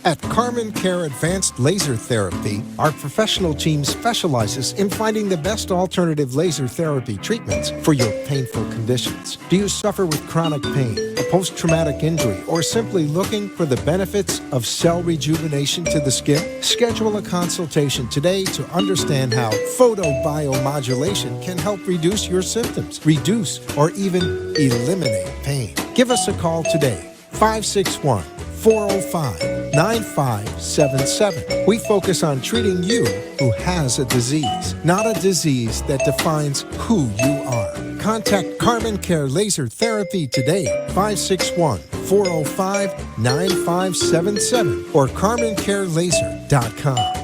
At Carmen Care Advanced Laser Therapy, our professional team specializes in finding the best alternative laser therapy treatments for your painful conditions. Do you suffer with chronic pain, a post-traumatic injury, or simply looking for the benefits of cell rejuvenation to the skin? Schedule a consultation today to understand how photobiomodulation can help reduce your symptoms, reduce or even eliminate pain. Give us a call today, 561-405-9577. We focus on treating you who has a disease, not a disease that defines who you are. Contact Carmen Care Laser Therapy today, 561-405-9577 or carmencarelaser.com.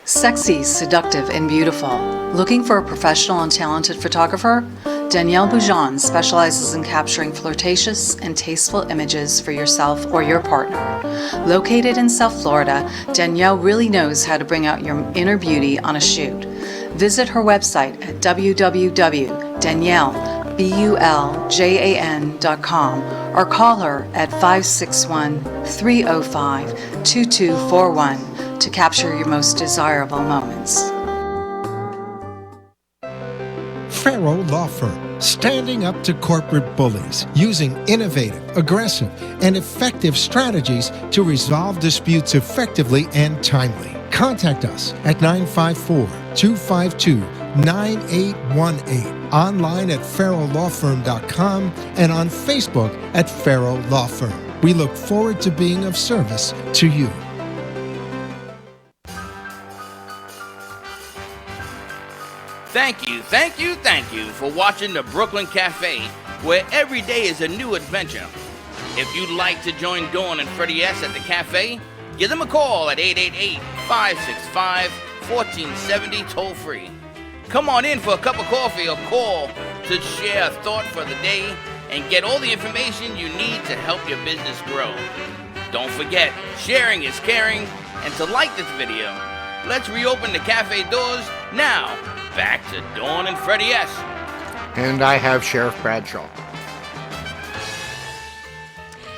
Sexy, seductive, and beautiful. Looking for a professional and talented photographer? Danielle Boujon specializes in capturing flirtatious and tasteful images for yourself or your partner. Located in South Florida, Danielle really knows how to bring out your inner beauty on a shoot. Visit her website at www.daniellebuljan.com or call her at 561-305-2241 to capture your most desirable moments.
Farrow Law Firm, standing up to corporate bullies, using innovative, aggressive, and effective strategies to resolve disputes effectively and timely. Contact us at 954-252-9818, online at farrowlawfirm.com, and on Facebook at Farrow Law Firm. We look forward to being of service to you.
Thank you for watching the Brooklyn Cafe, where every day is a new adventure. If you'd like to join Dawn and Freddie S. at the cafe, give them a call at 888-565-1470 toll-free. Come on in for a cup of coffee or call to share a thought for the day and get all the information you need to help your business grow. Don't forget, sharing is caring, and to like this video. Let's reopen the cafe doors now. Back to Dawn and Freddie S.
And I have Sheriff Bradshaw.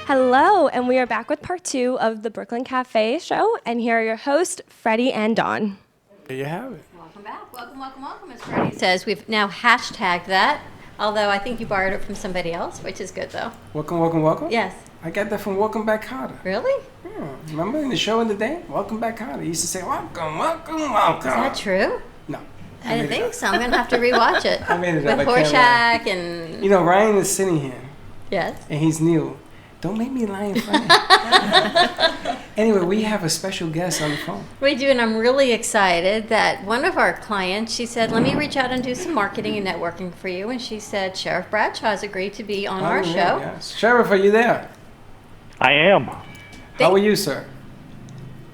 Hello, and we are back with part 2 of the Brooklyn Cafe show, and here are your hosts, Freddie and Dawn.
There you have it.
Welcome back. Welcome, as Freddie says. We've now hashtagged that, although I think you borrowed it from somebody else, which is good, though.
Welcome?
Yes.
I got that from Welcome Back Carter.
Really?
Yeah. Remember in the show in the day? Welcome Back Carter. He used to say, welcome.
Is that true?
No.
I didn't think so. I'm going to have to rewatch it.
I made it up.
With
I can't lie.
Horshack and...
You know, Ryan is sitting here.
Yes.
And he's Neil. Don't make me lie in front of you. Anyway, we have a special guest on the phone.
We do, and I'm really excited that one of our clients, she said, let me reach out and do some marketing and networking for you. And she said, Sheriff Bradshaw has agreed to be on our show.
Yes. Sheriff, are you there?
I am.
How are you, sir?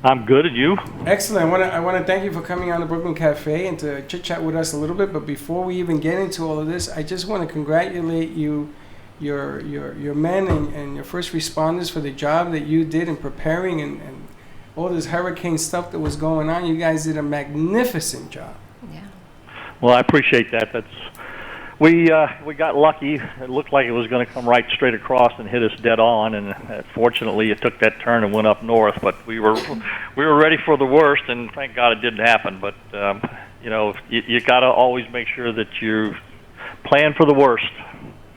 I'm good, and you?
Excellent. I want to thank you for coming on the Brooklyn Cafe and to chit-chat with us a little bit. But before we even get into all of this, I just want to congratulate you, your men and your first responders for the job that you did in preparing and all this hurricane stuff that was going on. You guys did a magnificent job.
Yeah.
Well, I appreciate that. We got lucky. It looked like it was going to come right straight across and hit us dead on, and fortunately it took that turn and went up north. But we were ready for the worst, and thank God it didn't happen. But you got to always make sure that you plan for the worst.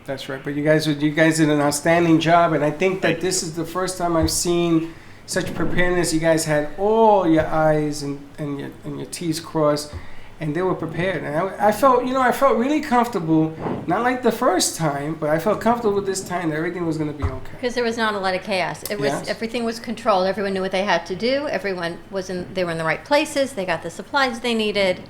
That's right. But you guys did an outstanding job, and I think that this is the first time I've seen such preparedness. You guys had all your I's and your T's crossed, and they were prepared. And I felt really comfortable, not like the first time, but I felt comfortable this time that everything was going to be okay.
Because there was not a lot of chaos. It was Everything was controlled. Everyone knew what they had to do. Everyone they were in the right places. They got the supplies they needed.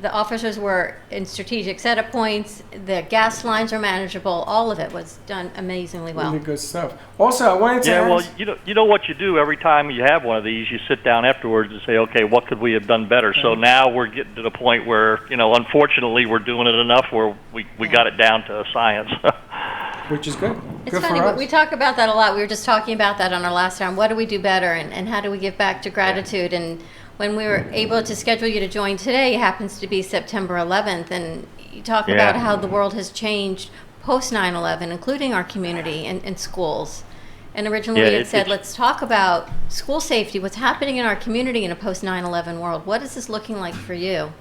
The officers were in strategic setup points. The gas lines were manageable. All of it was done amazingly well.
Really good stuff. Also, I wanted to ask,
you know what you do every time you have one of these. You sit down afterwards and say, okay, what could we have done better? So now we're getting to the point where, unfortunately, we're doing it enough where we got it down to science.
Which is good.
It's
good
funny,
for us.
we talk about that a lot. We were just talking about that on our last round. What do we do better, and how do we give back to gratitude? And when we were able to schedule you to join today, it happens to be September 11th, and you talk about how the world has changed post 9/11, including our community and schools. And originally we had said, let's talk about school safety, what's happening in our community in a post 9/11 world. What is this looking like for you?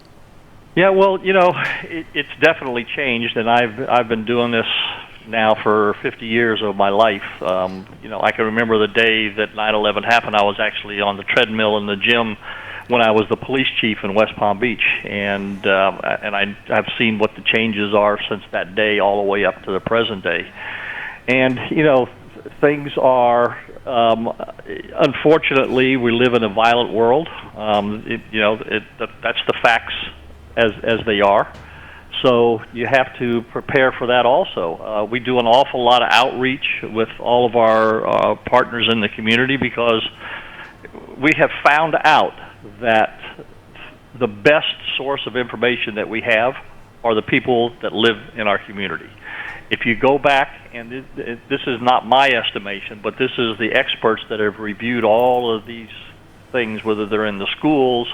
Yeah, well, it's definitely changed, and I've been doing this now for 50 years of my life. I can remember the day that 9/11 happened. I was actually on the treadmill in the gym when I was the police chief in West Palm Beach, and I've seen what the changes are since that day all the way up to the present day. And things are unfortunately, we live in a violent world. That's the facts as they are. So you have to prepare for that also. We do an awful lot of outreach with all of our partners in the community because we have found out that the best source of information that we have are the people that live in our community. If you go back, and this is not my estimation, but this is the experts that have reviewed all of these things, whether they're in the schools,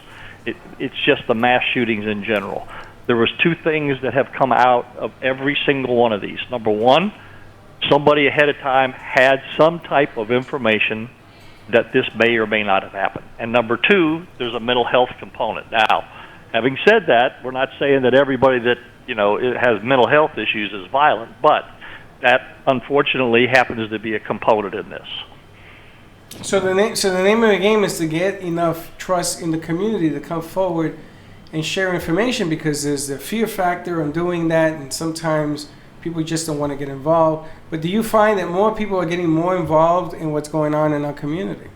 it's just the mass shootings in general. There was two things that have come out of every single one of these. Number one, somebody ahead of time had some type of information that this may or may not have happened. And number two, there's a mental health component. Now, having said that, we're not saying that everybody that has mental health issues is violent, but that unfortunately happens to be a component in this.
So the name of the game is to get enough trust in the community to come forward and share information, because there's the fear factor on doing that, and sometimes people just don't want to get involved. But do you find that more people are getting more involved in what's going on in our community?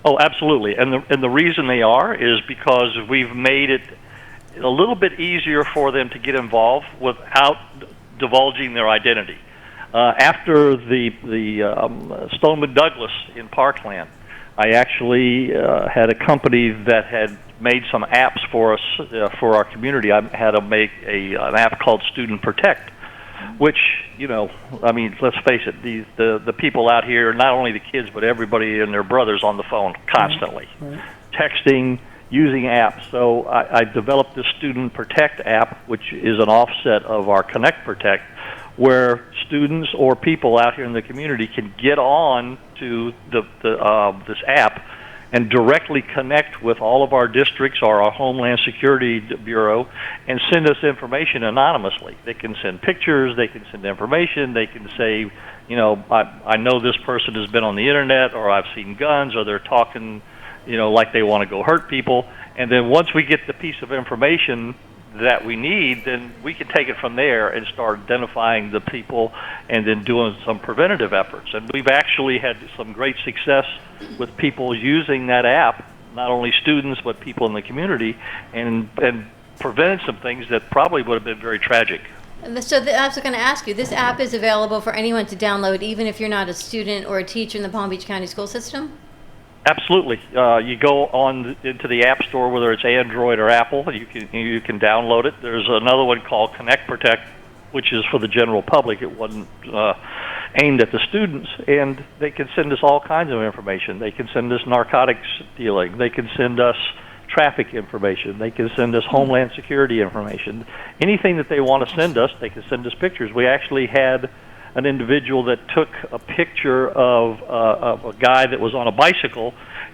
Oh, absolutely. And the reason they are is because we've made it a little bit easier for them to get involved without divulging their identity. After the Stoneman Douglas in Parkland, I actually had a company that had made some apps for us for our community. I had to make an app called Student Protect, which, let's face it, the people out here, not only the kids, but everybody and their brothers on the phone constantly, texting, using apps. So I developed this Student Protect app, which is an offset of our Connect Protect, where students or people out here in the community can get on to this app and directly connect with all of our districts or our Homeland Security Bureau and send us information anonymously. They can send pictures, they can send information, they can say, I know this person has been on the internet, or I've seen guns, or they're talking, like they want to go hurt people. And then once we get the piece of information that we need, then we can take it from there and start identifying the people and then doing some preventative efforts. And we've actually had some great success with people using that app, not only students but people in the community, and prevented some things that probably would have been very tragic.
So I was going to ask you, this app is available for anyone to download, even if you're not a student or a teacher in the Palm Beach County school system?
Absolutely. You go on into the App Store, whether it's Android or Apple, you can download it. There's another one called Connect Protect, which is for the general public. It wasn't aimed at the students, and they can send us all kinds of information. They can send us narcotics dealing. They can send us traffic information. They can send us Homeland Security information. Anything that they want to send us, they can send us pictures. We actually had an individual that took a picture of a guy that was on a bicycle,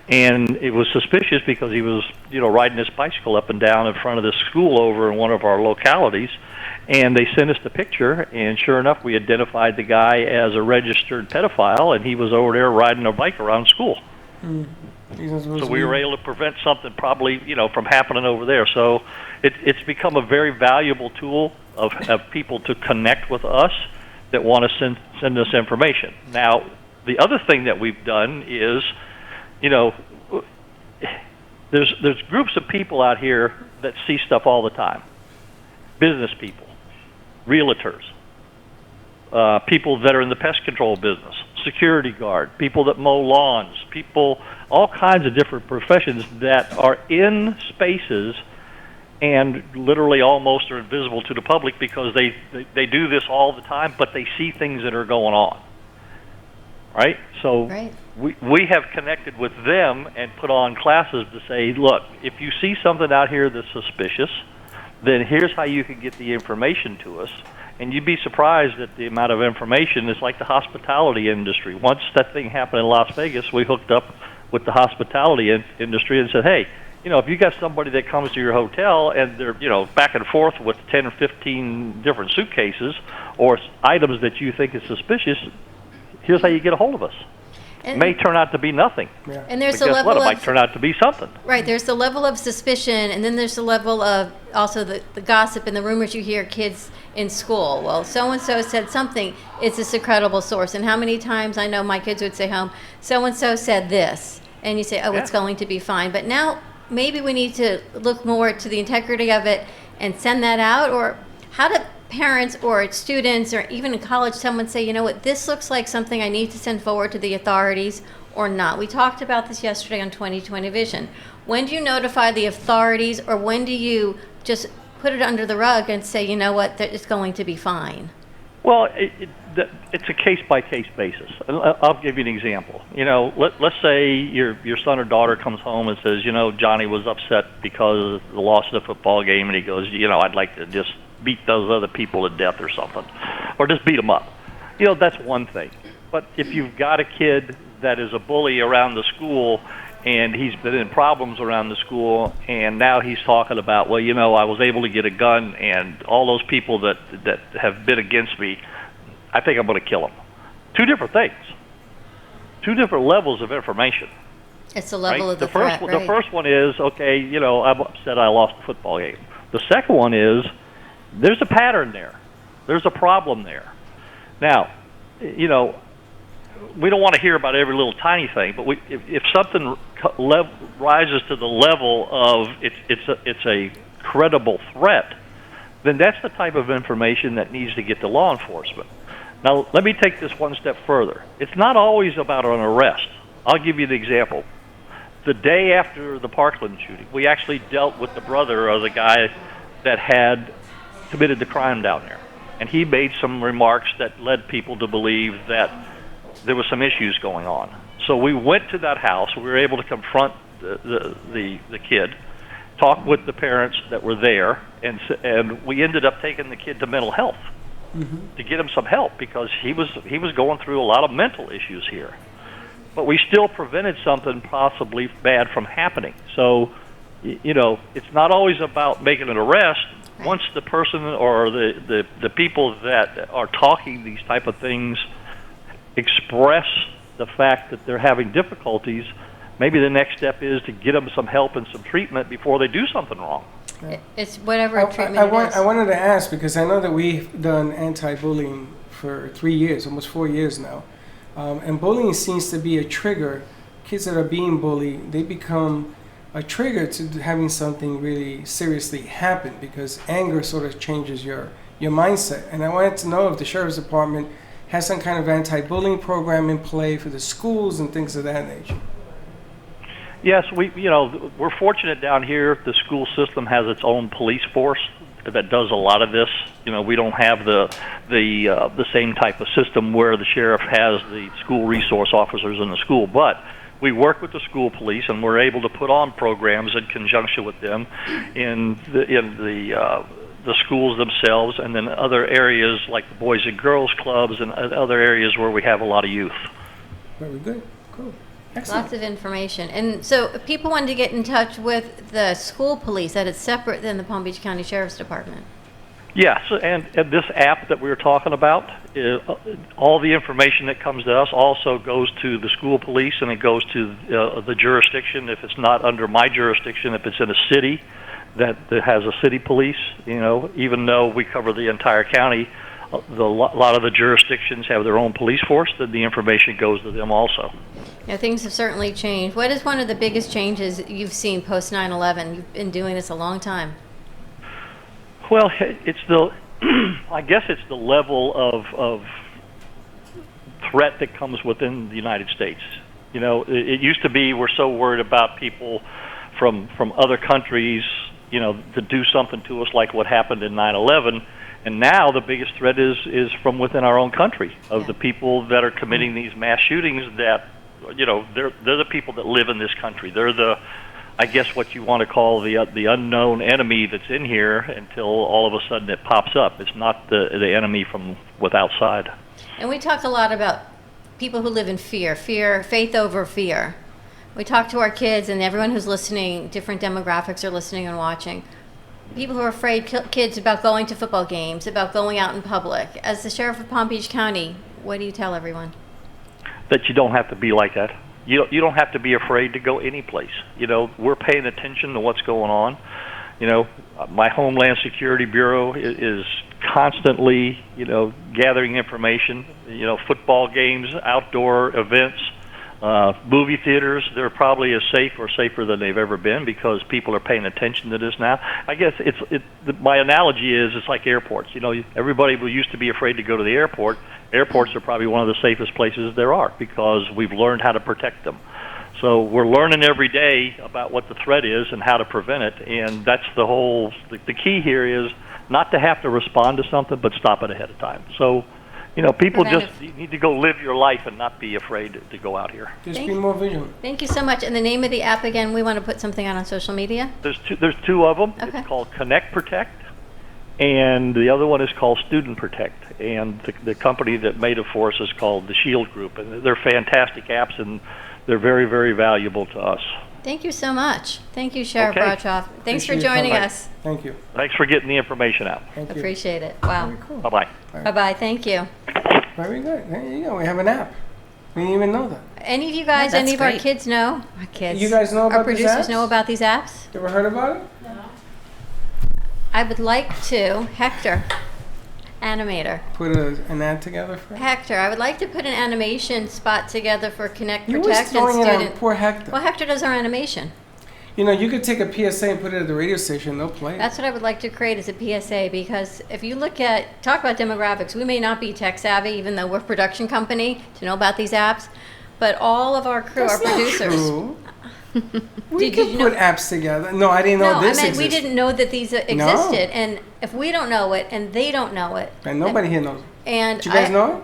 And it was suspicious because he was, riding his bicycle up and down in front of this school over in one of our localities. And they sent us the picture, and sure enough, we identified the guy as a registered pedophile, and he was over there riding a bike around school. So we were able to prevent something probably, from happening over there. So it's become a very valuable tool of people to connect with us that want to send us information. Now, the other thing that we've done is, there's groups of people out here that see stuff all the time. Business people, realtors, people that are in the pest control business, security guard, people that mow lawns, people, all kinds of different professions that are in spaces and literally almost are invisible to the public because they do this all the time, but they see things that are going on. Right? So we have connected with them and put on classes to say, look, if you see something out here that's suspicious, then here's how you can get the information to us. And you'd be surprised at the amount of information. It's like the hospitality industry. Once that thing happened in Las Vegas, we hooked up with the hospitality industry and said, hey, if you got somebody that comes to your hotel and they're, back and forth with 10 or 15 different suitcases or items that you think is suspicious, here's how you get a hold of us. It may turn out to be nothing. Yeah.
And there's
but
a
guess
level
what? It
of,
might turn out to be something.
Right, there's the level of suspicion, and then there's the level of also the gossip and the rumors you hear kids in school. Well, so-and-so said something. Is this a credible source? And how many times I know my kids would say home, so-and-so said this. And you say, oh, it's going to be fine. But now maybe we need to look more to the integrity of it and send that out. Or how do parents or students or even in college someone say, you know what, this looks like something I need to send forward to the authorities or not? We talked about this yesterday on 2020 Vision. When do you notify the authorities, or when do you just put it under the rug and say, you know what, it's going to be fine?
Well, it's a case-by-case basis. I'll give you an example. Let's say your son or daughter comes home and says, Johnny was upset because of the loss of the football game, and he goes, I'd like to just beat those other people to death or something, or just beat them up. That's one thing. But if you've got a kid that is a bully around the school and he's been in problems around the school, and now he's talking about, well, I was able to get a gun, and all those people that have been against me, I think I'm going to kill them. Two different things. Two different levels of information.
It's the level of the
threat,
right?
The first one is, okay, I'm upset I lost the football game. The second one is, there's a pattern there. There's a problem there. Now, we don't want to hear about every little tiny thing, but if something rises to the level of it's a credible threat, then that's the type of information that needs to get to law enforcement. Now, let me take this one step further. It's not always about an arrest. I'll give you an example. The day after the Parkland shooting, we actually dealt with the brother of the guy that had committed the crime down there. And he made some remarks that led people to believe that there was some issues going on. So we went to that house. We were able to confront the kid, talk with the parents that were there, and we ended up taking the kid to mental health to get him some help because he was going through a lot of mental issues here. But we still prevented something possibly bad from happening. So, it's not always about making an arrest. Once the person or the people that are talking these type of things express the fact that they're having difficulties, maybe the next step is to get them some help and some treatment before they do something wrong.
It's whatever treatment
I wanted to ask, because I know that we've done anti-bullying for 3 years, almost 4 years now. And bullying seems to be a trigger. Kids that are being bullied, they become a trigger to having something really seriously happen, because anger sort of changes your mindset. And I wanted to know if the Sheriff's Department has some kind of anti-bullying program in play for the schools and things of that nature.
Yes, we're fortunate down here. The school system has its own police force that does a lot of this. We don't have the same type of system where the sheriff has the school resource officers in the school, but we work with the school police, and we're able to put on programs in conjunction with them in the schools themselves, and then other areas like the Boys and Girls Clubs and other areas where we have a lot of youth.
Very good. Cool. Excellent.
Lots of information. And so if people wanted to get in touch with the school police, that it's separate than the Palm Beach County Sheriff's Department.
Yes, and this app that we were talking about, all the information that comes to us also goes to the school police, and it goes to the jurisdiction. If it's not under my jurisdiction, if it's in a city that has a city police, even though we cover the entire county, a lot of the jurisdictions have their own police force, then the information goes to them also.
Yeah, things have certainly changed. What is one of the biggest changes you've seen post 9/11? You've been doing this a long time.
Well, it's I guess it's the level of threat that comes within the United States. It used to be we're so worried about people from other countries, to do something to us like what happened in 9/11. And now the biggest threat is from within our own country, of the people that are committing these mass shootings that, they're the people that live in this country. They're I guess what you want to call the unknown enemy that's in here until all of a sudden it pops up. It's not the enemy from outside.
And we talk a lot about people who live in fear, faith over fear. We talk to our kids and everyone who's listening, different demographics are listening and watching. People who are afraid, kids, about going to football games, about going out in public. As the sheriff of Palm Beach County, what do you tell everyone?
That you don't have to be like that. You don't have to be afraid to go any place. We're paying attention to what's going on. My Homeland Security Bureau is constantly, gathering information. Football games, outdoor events, movie theaters, they're probably as safe or safer than they've ever been because people are paying attention to this now. I guess my analogy is it's like airports. Everybody used to be afraid to go to the airport. Airports are probably one of the safest places there are because we've learned how to protect them. So we're learning every day about what the threat is and how to prevent it, and that's the key here is not to have to respond to something, but stop it ahead of time. So, people just need to go live your life and not be afraid to go out here.
Just be more vigilant.
Thank you so much. And the name of the app again, we want to put something out on social media.
There's two of them.
Okay.
It's called Connect Protect, and the other one is called Student Protect. And the company that made it for us is called the Shield Group, and they're fantastic apps, and they're very, very valuable to us.
Thank you so much. Thank you, Sheriff
Okay.
Bradshaw. Thanks for joining us.
Thank you.
Thanks for getting the information out.
Appreciate it. Wow.
Cool.
Bye-bye.
Bye-bye. Thank you.
Very good. There you go. We have an app. We didn't even know that.
Any of you guys,
Yeah,
any
that's
of our
great.
kids know? Our kids.
You guys know about
Our
these
producers
apps?
know about these apps?
You ever heard about it?
I would like to, Hector, animator.
Put an ad together for it?
Hector, I would like to put an animation spot together for Connect
You're always
Protect and
throwing it
Student.
on poor Hector.
Well, Hector does our animation.
You could take a PSA and put it at the radio station. They'll play it.
That's what I would like to create as a PSA, because if you talk about demographics, we may not be tech savvy, even though we're a production company, to know about these apps, but all of our crew,
That's
our
not
producers.
true. We can put apps together. No, I didn't know
No,
this
I meant we
existed.
didn't know that these existed, and if we don't know it and they don't know it,
And nobody here knows.
and
Do you guys know it?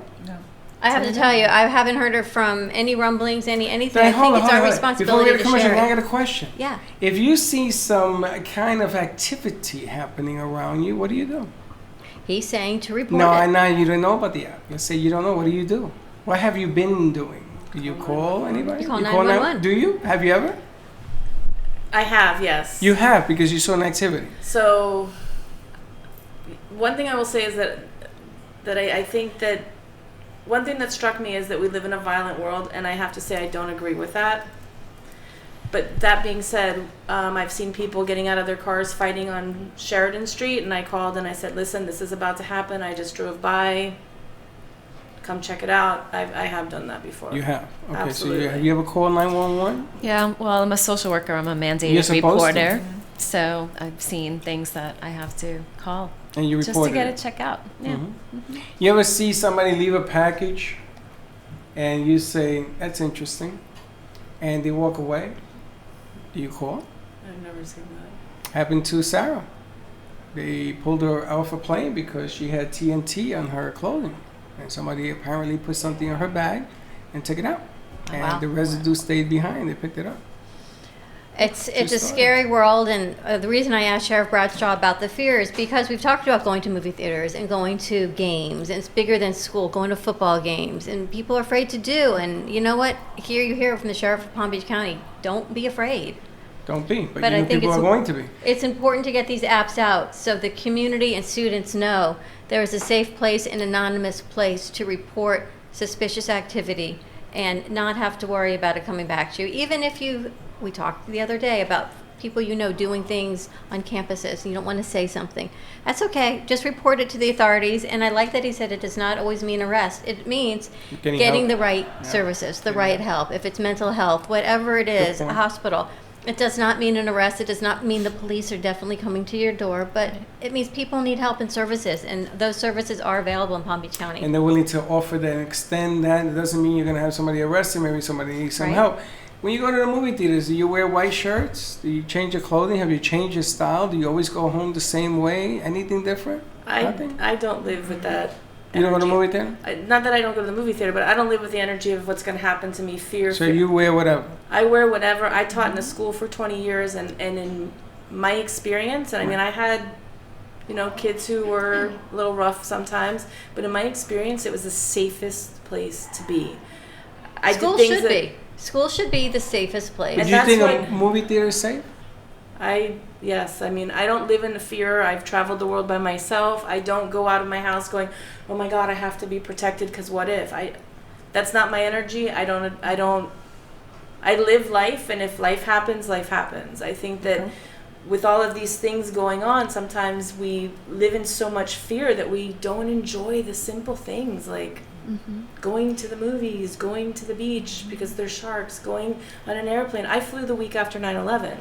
I have to tell you, I haven't heard it from any rumblings, anything.
Then
I think
hold on,
it's
hold
our
on.
responsibility
Before we get a
to
commercial,
share
I
it.
got a question.
Yeah.
If you see some kind of activity happening around you, what do you do?
He's saying to report
No,
it.
I know you don't know about the app. Let's say you don't know. What do you do? What have you been doing? Do you call anybody?
You call
911. Do you? Have you ever?
I have, yes.
You have, because you saw an activity.
So, one thing I will say is that I think that one thing that struck me is that we live in a violent world, and I have to say I don't agree with that. But that being said, I've seen people getting out of their cars fighting on Sheridan Street, and I called and I said, listen, this is about to happen. I just drove by. Come check it out. I have done that before.
You have. Okay,
Absolutely.
so have you ever called 911?
Yeah, well, I'm a social worker. I'm a mandated
You're supposed to.
reporter. So I've seen things that I have to call.
And you
just to
reported
get
it.
it checked out. Yeah.
You ever see somebody leave a package and you say, that's interesting, and they walk away? Do you call?
I've never seen that.
Happened to Sarah. They pulled her off a plane because she had TNT on her clothing. And somebody apparently put something in her bag and took it out.
Oh,
And
wow.
the residue stayed behind. They picked it up.
It's a scary world, and the reason I asked Sheriff Bradshaw about the fear is because we've talked about going to movie theaters and going to games, and it's bigger than school, going to football games, and people are afraid to do. And you know what? Here you hear from the Sheriff of Palm Beach County, don't be afraid.
Don't be, but
I
you
think
people are going to be.
It's important to get these apps out so the community and students know there is a safe place, an anonymous place to report suspicious activity and not have to worry about it coming back to you. Even if we talked the other day about people doing things on campuses and you don't want to say something. That's okay. Just report it to the authorities. And I like that he said it does not always mean arrest. It means getting the right services, the right help. If it's mental health, whatever it is, a hospital. It does not mean an arrest. It does not mean the police are definitely coming to your door, but it means people need help and services, and those services are available in Palm Beach County.
And they're willing to offer that and extend that. It doesn't mean you're going to have somebody arrested. Maybe somebody needs some help. When you go to the movie theaters, do you wear white shirts? Do you change your clothing? Have you changed your style? Do you always go home the same way? Anything different?
I don't live with that.
You don't go to the movie theater?
Not that I don't go to the movie theater, but I don't live with the energy of what's going to happen to me. Fear.
So you wear whatever?
I wear whatever. I taught in a school for 20 years, and in my experience, and I mean, I had, kids who were a little rough sometimes, but in my experience, it was the safest place to be.
School should be the safest place.
But do you think a movie theater is safe?
Yes. I mean, I don't live in the fear. I've traveled the world by myself. I don't go out of my house going, oh my God, I have to be protected because what if? That's not my energy. I live life, and if life happens, life happens. I think that with all of these things going on, sometimes we live in so much fear that we don't enjoy the simple things like going to the movies, going to the beach because there's sharks, going on an airplane. I flew the week after 9/11.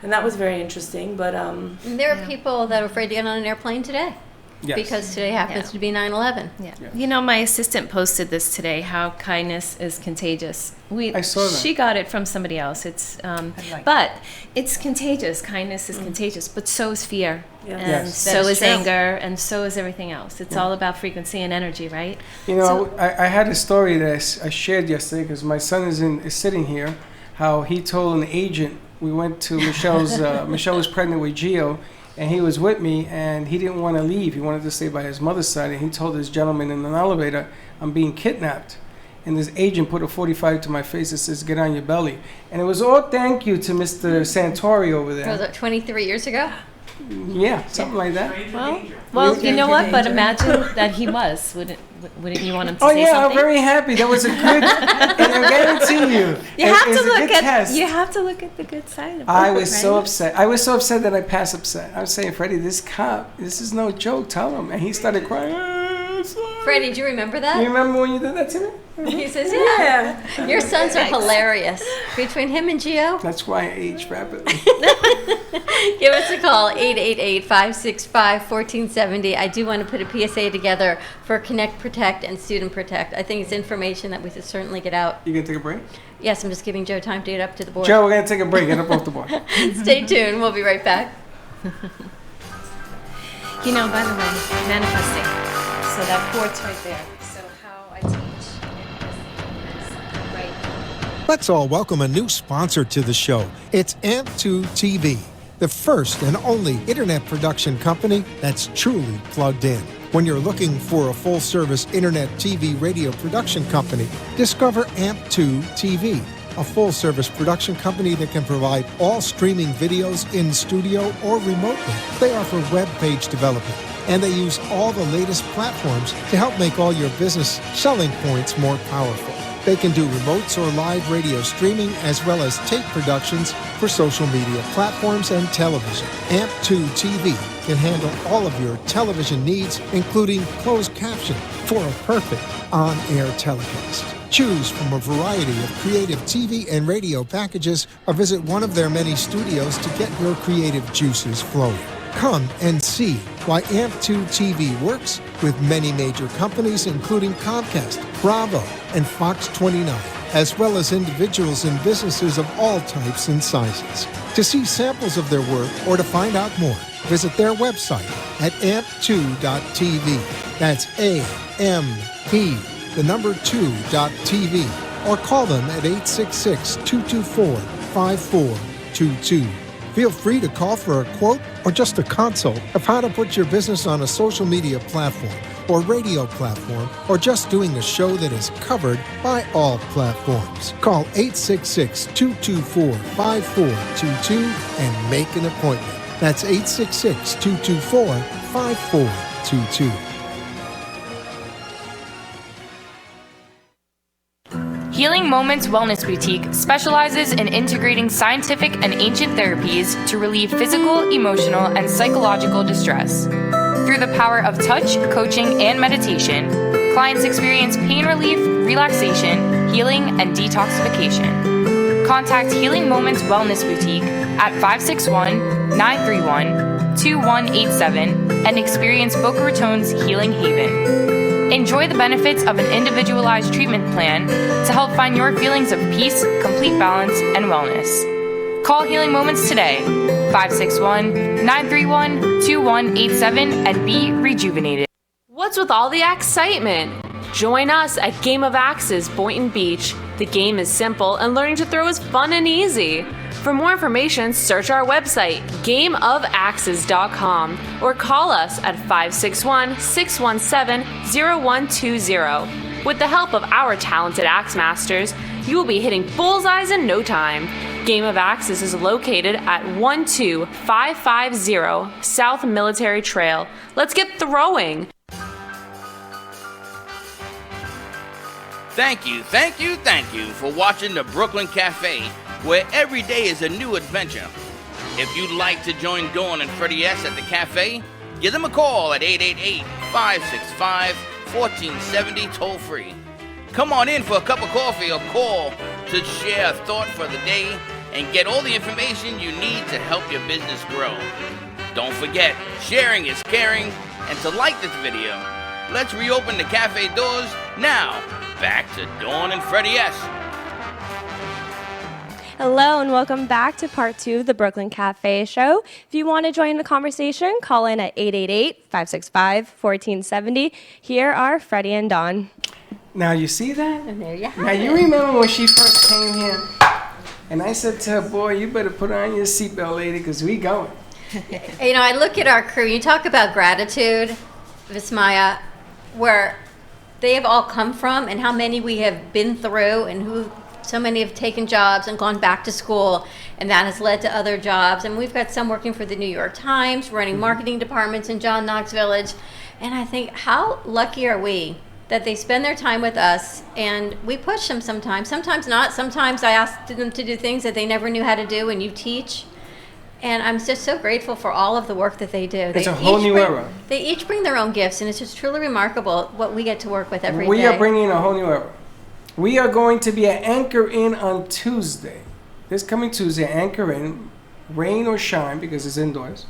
And that was very interesting, but
there are people that are afraid to get on an airplane today.
Yes.
Because today happens to be 9/11.
Yeah. My assistant posted this today, how kindness is contagious.
I saw that.
She got it from somebody else. But it's contagious. Kindness is contagious, but so is fear.
Yeah.
And so is anger, and so is everything else. It's all about frequency and energy, right?
I had a story that I shared yesterday because my son is sitting here, how he told an agent, we went to Michelle's, Michelle was pregnant with Gio, and he was with me, and he didn't want to leave. He wanted to stay by his mother's side, and he told this gentleman in an elevator, I'm being kidnapped. And this agent put a 45 to my face and says, get on your belly. And it was all thank you to Mr. Santori over there.
Was it 23 years ago?
Yeah, something like that.
Well, you know what? But imagine that he was. Wouldn't you want him to say
something?
something?
I'm very happy. That was a good, and I guarantee you.
You have to look at the good side of it.
I was so upset. I was so upset that I passed upset. I was saying, Freddie, this cop, this is no joke. Tell him. And he started crying.
Freddie, do you remember that?
You remember when you did that to me?
He says, yeah. Your sons are hilarious. Between him and Gio.
That's why I age rapidly.
Give us a call, 888-565-1470. I do want to put a PSA together for Connect, Protect, and Student Protect. I think it's information that we should certainly get out.
You going to take a break?
Yes, I'm just giving Joe time to get up to the board.
Joe, we're going to take a break. Get up off the board.
Stay tuned. We'll be right back.
By the way, manifesting. So that board's right there. So how I teach is right.
Let's all welcome a new sponsor to the show. It's AMP2 TV, the first and only internet production company that's truly plugged in. When you're looking for a full-service internet TV radio production company, discover AMP2 TV, a full-service production company that can provide all streaming videos in studio or remotely. They offer web page development, and they use all the latest platforms to help make all your business selling points more powerful. They can do remotes or live radio streaming as well as tape productions for social media platforms and television. AMP2 TV can handle all of your television needs, including closed caption for a perfect on-air telecast. Choose from a variety of creative TV and radio packages or visit one of their many studios to get your creative juices flowing. Come and see why AMP2 TV works with many major companies, including Comcast, Bravo, and Fox 29, as well as individuals and businesses of all types and sizes. To see samples of their work or to find out more, visit their website at amp2.tv. That's AMP, the number 2.tv, or call them at 866-224-5454. 5422. Feel free to call for a quote or just a consult of how to put your business on a social media platform or radio platform, or just doing a show that is covered by all platforms. Call 866-224-5422 and make an appointment. That's 866-224-5422.
Healing Moments Wellness Boutique specializes in integrating scientific and ancient therapies to relieve physical, emotional, and psychological distress. Through the power of touch, coaching, and meditation, clients experience pain relief, relaxation, healing, and detoxification. Contact Healing Moments Wellness Boutique at 561-931-2187 and experience Boca Raton's Healing Haven. Enjoy the benefits of an individualized treatment plan to help find your feelings of peace, complete balance, and wellness. Call Healing Moments today, 561-931-2187, and be rejuvenated.
What's with all the excitement? Join us at Game of Axes, Boynton Beach. The game is simple and learning to throw is fun and easy. For more information, search our website, gameofaxes.com, or call us at 561-617-0120. With the help of our talented axe masters, you will be hitting bullseyes in no time. Game of Axes is located at 12550 South Military Trail. Let's get throwing!
Thank you for watching the Brooklyn Cafe, where every day is a new adventure. If you'd like to join Dawn and Freddie S. at the cafe, give them a call at 888-565-1470 toll free. Come on in for a cup of coffee or call to share a thought for the day and get all the information you need to help your business grow. Don't forget, sharing is caring, and to like this video. Let's reopen the cafe doors now. Back to Dawn and Freddie S.
Hello and welcome back to part 2 of the Brooklyn Cafe Show. If you want to join the conversation, call in at 888-565-1470. Here are Freddie and Dawn.
Now you see that?
And there you have
Now you remember when she first came here, and I said to her, boy, you better put on your seatbelt, lady, because we going.
You know, I look at our crew, you talk about gratitude, Vismaya, where they have all come from and how many we have been through and who so many have taken jobs and gone back to school, and that has led to other jobs. And we've got some working for the New York Times, running marketing departments in John Knox Village. And I think, how lucky are we that they spend their time with us, and we push them sometimes not. Sometimes I ask them to do things that they never knew how to do, and you teach. And I'm just so grateful for all of the work that they do.
It's a whole new era.
They each bring their own gifts, and it's just truly remarkable what we get to work with every day.
We are bringing a whole new era. We are going to be at Anchor Inn on Tuesday. This coming Tuesday, Anchor Inn, rain or shine, because it's indoors.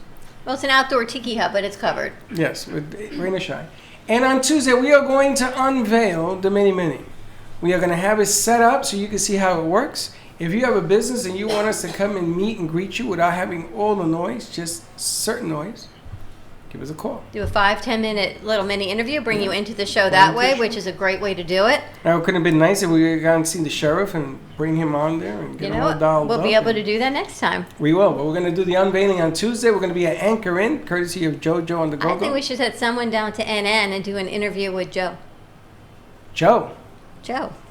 Well, it's an outdoor tiki hut, but it's covered.
Yes, with rain or shine. And on Tuesday, we are going to unveil the Mini Mini. We are going to have it set up so you can see how it works. If you have a business and you want us to come and meet and greet you without having all the noise, just certain noise, give us a call.
Do a 5-10 minute little mini interview, bring you into the show that way, which is a great way to do it.
Now, it could have been nice if we had gone and seen the sheriff and bring him on there and get him all dialed up.
We'll be able to do that next time.
We will, but we're going to do the unveiling on Tuesday. We're going to be at Anchor Inn, courtesy of JoJo on the Go-Go.
I think we should send someone down to NN and do an interview with Joe.
Joe?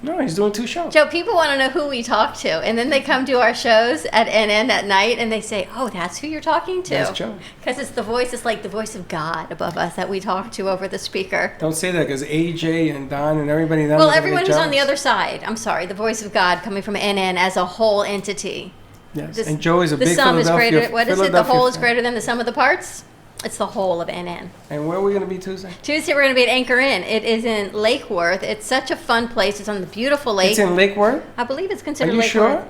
No,
he's doing 2 shows.
Joe, people want to know who we talk to, and then they come to our shows at NN at night, and they say, "Oh, that's who you're talking to."
That's Joe.
Because it's the voice. It's like the voice of God above us that we talk to over the speaker.
Don't say that, because AJ and Don and everybody.
Well, everyone who's on the other side. I'm sorry, the voice of God coming from NN as a whole entity.
Yes, and Joe is a big
The sum is
Philadelphia.
greater. What is it? The whole is greater than the sum of the parts. It's the whole of NN.
And where are we going to be Tuesday?
Tuesday we're going to be at Anchor Inn. It is in Lake Worth. It's such a fun place. It's on the beautiful lake.
It's in Lake Worth?
I believe it's considered
Are you
Lake
sure?
Worth.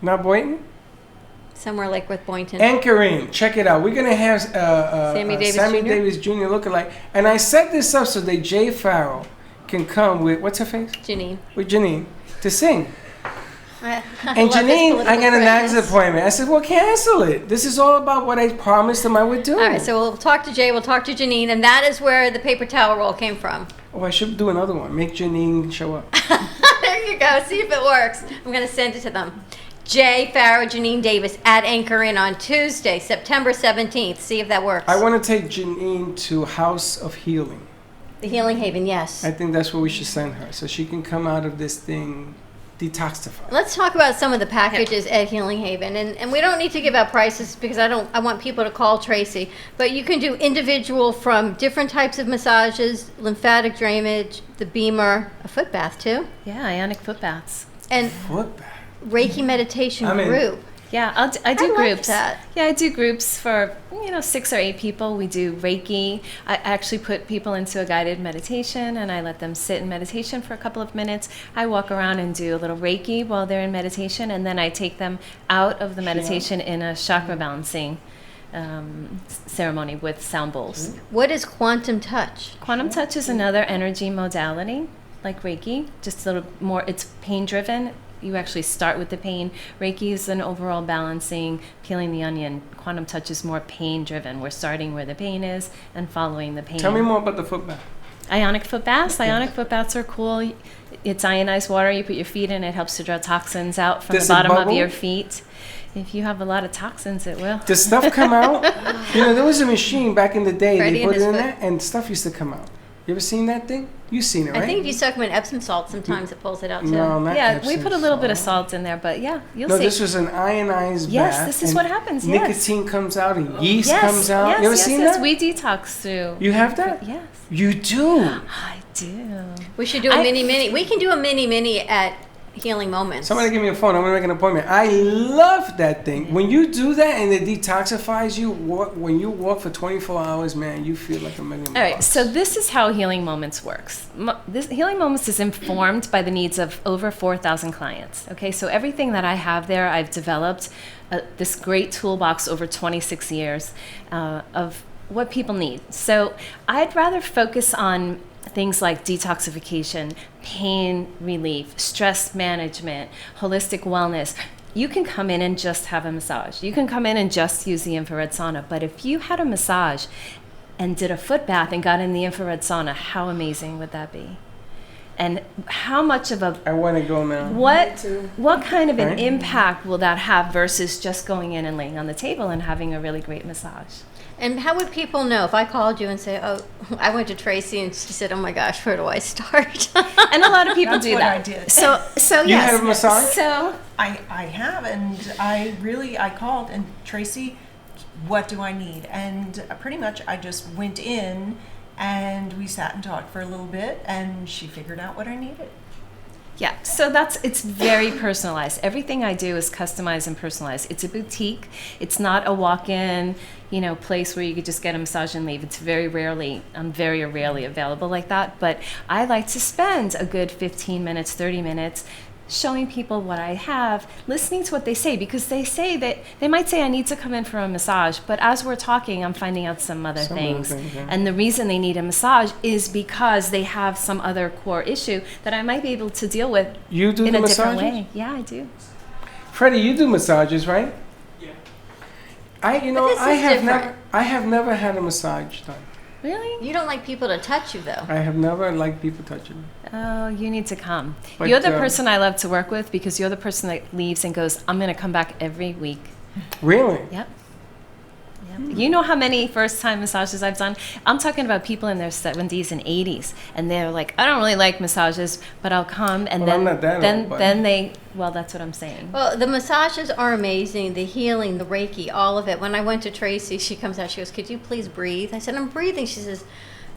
Not Boynton?
Somewhere Lake Worth, Boynton.
Anchor Inn. Check it out. We're going to have
Sammy
Davis Jr. lookalike. And I set this up so that Jay Farrell can come with, what's her face?
Janine.
With Janine to sing.
I
And
love this
Janine, I got an
correctness.
doctor's appointment. I said, well, cancel it. This is all about what I promised them I would do.
All right, so we'll talk to Jay, we'll talk to Janine, and that is where the paper towel roll came from.
Oh, I should do another one. Make Janine show up.
There you go. See if it works. I'm going to send it to them. Jay Farrow, Janine Davis at Anchor Inn on Tuesday, September 17th. See if that works.
I want to take Janine to House of Healing.
The Healing Haven, yes.
I think that's where we should send her, so she can come out of this thing detoxified.
Let's talk about some of the packages at Healing Haven, and we don't need to give out prices because I want people to call Tracy. But you can do individual from different types of massages, lymphatic drainage, the Beamer, a foot bath too.
Yeah, ionic foot baths.
And
foot bath.
Reiki meditation group.
Yeah, I do
like
groups.
that.
Yeah, I do groups for 6 or 8 people. We do Reiki. I actually put people into a guided meditation, and I let them sit in meditation for a couple of minutes. I walk around and do a little Reiki while they're in meditation, and then I take them out of the meditation in a chakra balancing ceremony with sound bowls.
What is quantum touch?
Quantum touch is another energy modality like Reiki, just a little more. It's pain driven. You actually start with the pain. Reiki is an overall balancing, peeling the onion. Quantum touch is more pain driven. We're starting where the pain is and following the pain.
Tell me more about the foot bath.
Ionic foot baths. Ionic foot baths are cool. It's ionized water. You put your feet in. It helps to draw toxins out from
Does
the
it
bottom of
bubble?
your feet. If you have a lot of toxins, it will.
Does stuff come out? There was a machine back in the day.
Freddie
They
and
put it
his
in
foot.
there, and stuff used to come out. You ever seen that thing? You've seen it, right?
I think if you soak them in Epsom salt, sometimes it pulls it out too.
No, not
Yeah,
Epsom
we put a little bit of
salt.
salt in there, but yeah, you'll
No,
see.
this was an ionized
Yes,
bath.
this is
and
what happens, yes.
Nicotine comes out and yeast
Yes,
comes out.
yes,
You ever
yes,
seen
yes.
that?
We detox through.
You have that?
Yes.
You do?
I do.
We should do a mini. We can do a mini at Healing Moments.
Somebody give me a phone. I'm going to make an appointment. I love that thing. When you do that and it detoxifies you, when you walk for 24 hours, man, you feel like a million bucks.
All right, so this is how Healing Moments works. This Healing Moments is informed by the needs of over 4,000 clients. Okay, so everything that I have there, I've developed this great toolbox over 26 years of what people need. So I'd rather focus on things like detoxification, pain relief, stress management, holistic wellness. You can come in and just have a massage. You can come in and just use the infrared sauna. But if you had a massage and did a foot bath and got in the infrared sauna, how amazing would that be? And how much of a...
I want to go now.
What kind of an
Right.
impact will that have versus just going in and laying on the table and having a really great massage?
And how would people know if I called you and say, "Oh, I went to Tracy," and she said, "Oh my gosh, where do I start?"
And a lot of people
That's
do
what
that.
I did.
So
You
yes.
had a massage?
So
I have, and I called, and Tracy, what do I need? And pretty much I just went in, and we sat and talked for a little bit, and she figured out what I needed.
yeah, so it's very personalized. Everything I do is customized and personalized. It's a boutique. It's not a walk-in, place where you could just get a massage and leave. It's very rarely available like that. But I like to spend a good 15 minutes, 30 minutes showing people what I have, listening to what they say, because they say that they might say I need to come in for a massage, but as we're talking, I'm finding out some other things.
yeah.
And the reason they need a massage is because they have some other core issue that I might be able to deal with
You do
in
the
a different
massages?
way. Yeah, I do.
Freddie, you do massages, right?
Yeah.
But this
I
is different.
have never had a massage done.
Really?
You don't like people to touch you, though.
I have never liked people touching me.
Oh, you need to come.
But,
You're the person I love to work with because you're the person that leaves and goes, I'm going to come back every week.
Really?
Yep. You know how many first-time massages I've done? I'm talking about people in their 70s and 80s, and they're like, I don't really like massages, but I'll come, and
Well, I'm not that old, but-
then they, well, that's what I'm saying.
Well, the massages are amazing. The healing, the Reiki, all of it. When I went to Tracy, she comes out, she goes, "Could you please breathe?" I said, "I'm breathing." She says,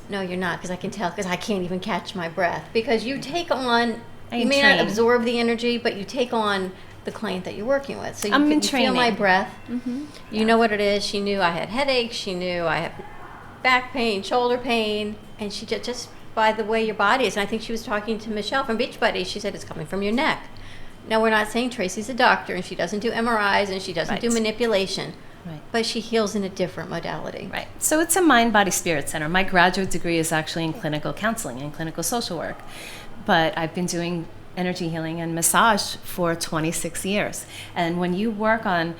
"No, you're not, because I can tell, because I can't even catch my breath." Because you take on, you may not absorb the energy, but you take on the client that you're working with. So you
I'm in
can feel my
training.
breath. You know what it is. She knew I had headaches. She knew I had back pain, shoulder pain, and she just by the way your body is. And I think she was talking to Michelle from Beach Buddies. She said, "It's coming from your neck." Now, we're not saying Tracy's a doctor, and she doesn't do MRIs, and she doesn't do manipulation.
Right.
But she heals in a different modality.
Right. So it's a mind, body, spirit center. My graduate degree is actually in clinical counseling and clinical social work. But I've been doing energy healing and massage for 26 years. And when you work on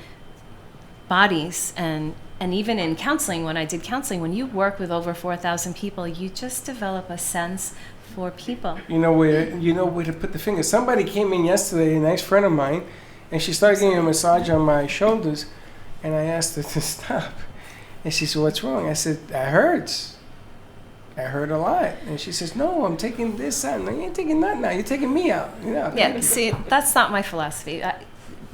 bodies and even in counseling, when I did counseling, when you work with over 4,000 people, you just develop a sense for people.
You know where to put the finger. Somebody came in yesterday, a nice friend of mine, And she started giving me a massage on my shoulders, and I asked her to stop. And she said, "What's wrong?" I said, "That hurts. I hurt a lot." And she says, "No, I'm taking this out." No, you ain't taking that now. You're taking me out.
Yeah, see, that's not my philosophy.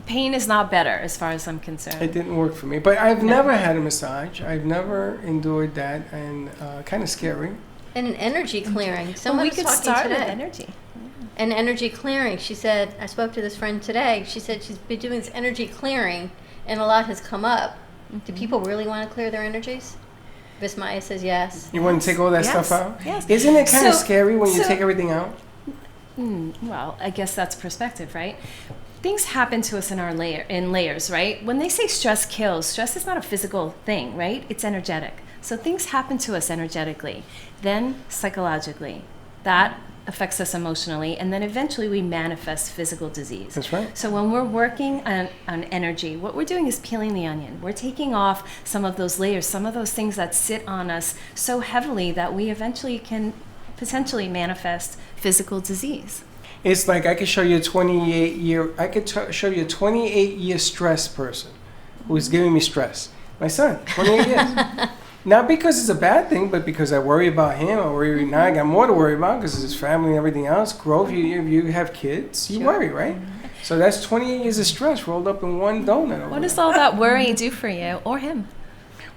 Pain is not better as far as I'm concerned.
It didn't work for me. But I've never had a massage. I've never endured that, and kind of scary.
And an energy clearing.
Well,
Someone
we
was
could
talking
start
today.
with energy.
An energy clearing. She said, I spoke to this friend today. She said she's been doing this energy clearing, and a lot has come up. Do people really want to clear their energies? Vismaya says yes.
You want to take all that stuff out?
Yes.
Isn't it kind of scary when you take everything out?
Well, I guess that's perspective, right? Things happen to us in layers, right? When they say stress kills, stress is not a physical thing, right? It's energetic. So things happen to us energetically, then psychologically. That affects us emotionally, and then eventually we manifest physical disease.
That's right.
So when we're working on energy, what we're doing is peeling the onion. We're taking off some of those layers, some of those things that sit on us so heavily that we eventually can potentially manifest physical disease.
It's like I could show you a 28-year stress person who's giving me stress. My son, 28 years. Not because it's a bad thing, but because I worry about him. Now I got more to worry about because of his family and everything else. Growth, you have kids, you worry, right? So that's 28 years of stress rolled up in one donut.
What does all that worry do for you or him?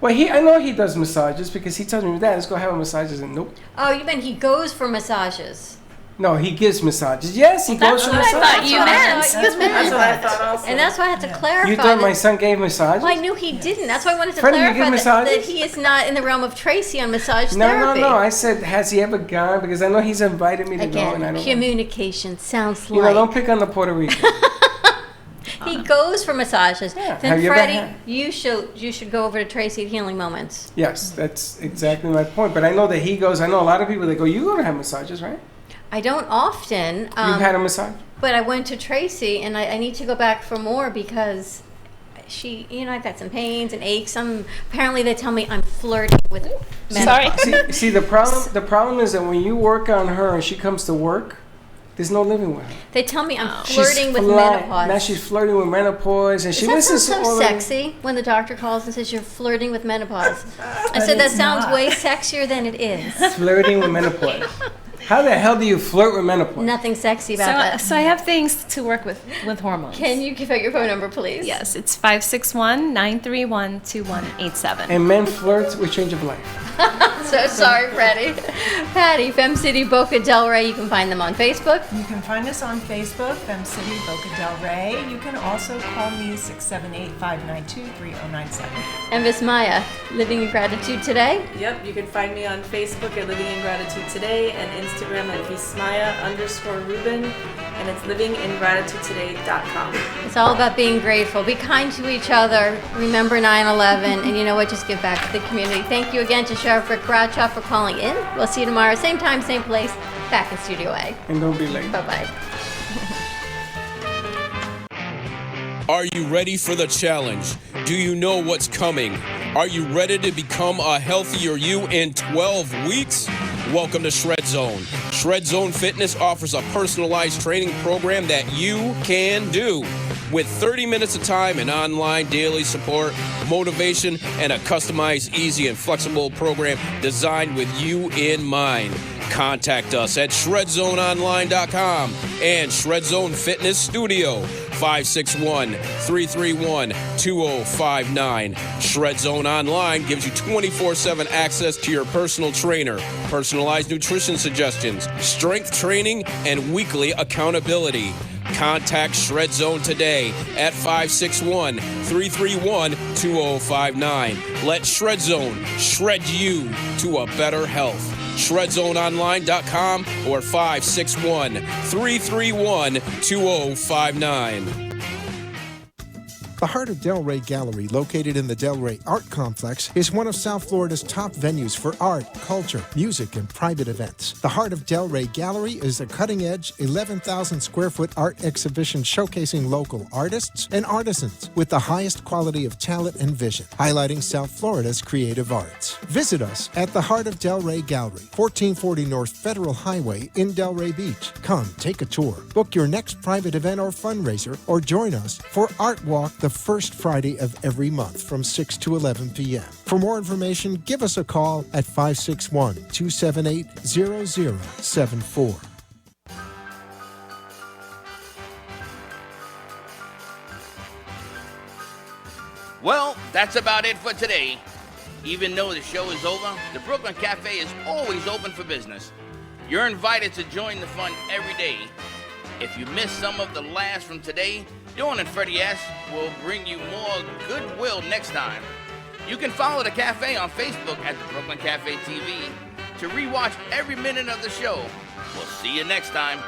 Well, I know he does massages because he tells me, "Dad, let's go have a massages." And nope.
Oh, you meant he goes for massages.
No, he gives massages. Yes, he goes for massages.
That's what I thought
also.
And that's why I had to clarify.
You thought my son gave massages?
Well, I knew he didn't. That's why I wanted to
Freddie, you
clarify
give massages?
that he is not in the realm of Tracy on massage
No,
therapy.
no. I said, has he ever gone? Because I know he's invited me to go, and I
Again,
don't.
communication sounds
You know,
like.
don't pick on the Puerto Rican.
He goes for massages.
Have
Then
you ever
Freddie,
had-
you should go over to Tracy at Healing Moments.
Yes, that's exactly my point. But I know that he goes. I know a lot of people that go. You go to have massages, right?
I don't often.
You've had a massage.
But I went to Tracy, and I need to go back for more because I've got some pains and aches. Apparently they tell me I'm flirting with menopause.
See, the problem is that when you work on her and she comes to work, there's no living with her.
They tell me I'm flirting with menopause.
Now she's flirting with menopause, and she
Does that
listens
sound
to
so
all
sexy when the doctor calls and says you're flirting with menopause? I said that sounds way sexier than it is.
flirting with menopause. How the hell do you flirt with menopause?
Nothing sexy about that.
So I have things to work with hormones.
Can you give out your phone number, please?
Yes, it's 561-931-2187.
And men flirt with change of life.
So sorry, Freddie. Patty, Fem City Boca Del Rey. You can find them on Facebook.
You can find us on Facebook, Fem City Boca Del Rey. You can also call me 678-592-3097.
And Vismaya, Living in Gratitude Today.
Yep, you can find me on Facebook at Living in Gratitude Today and Instagram at Vismaya_Rubin, and it's livingingratitudetoday.com.
It's all about being grateful. Be kind to each other. Remember 9/11, and you know what? Just give back to the community. Thank you again to Sheriff Rick Bradshaw for calling in. We'll see you tomorrow, same time, same place, back in Studio A.
And don't be late.
Bye-bye.
Are you ready for the challenge? Do you know what's coming? Are you ready to become a healthier you in 12 weeks? Welcome to Shred Zone. Shred Zone Fitness offers a personalized training program that you can do. With 30 minutes of time and online daily support, motivation, and a customized, easy, and flexible program designed with you in mind. Contact us at ShredZoneOnline.com and Shred Zone Fitness Studio, 561-331-2059. Shred Zone Online gives you 24/7 access to your personal trainer, personalized nutrition suggestions, strength training, and weekly accountability. Contact Shred Zone today at 561-331-2059. Let Shred Zone shred you to a better health. ShredZoneOnline.com or 561-331-2059.
The Heart of Delray Gallery, located in the Delray Art Complex, is one of South Florida's top venues for art, culture, music, and private events. The Heart of Delray Gallery is a cutting-edge, 11,000 square foot art exhibition showcasing local artists and artisans with the highest quality of talent and vision, highlighting South Florida's creative arts. Visit us at the Heart of Delray Gallery, 1440 North Federal Highway in Delray Beach. Come, take a tour, book your next private event or fundraiser, or join us for Art Walk the first Friday of every month from 6 to 11 p.m. For more information, give us a call at 561-278-0074.
Well, that's about it for today. Even though the show is over, the Brooklyn Cafe is always open for business. You're invited to join the fun every day. If you missed some of the laughs from today, Dawn and Freddie S. will bring you more goodwill next time. You can follow the cafe on Facebook at the Brooklyn Cafe TV to rewatch every minute of the show. We'll see you next time.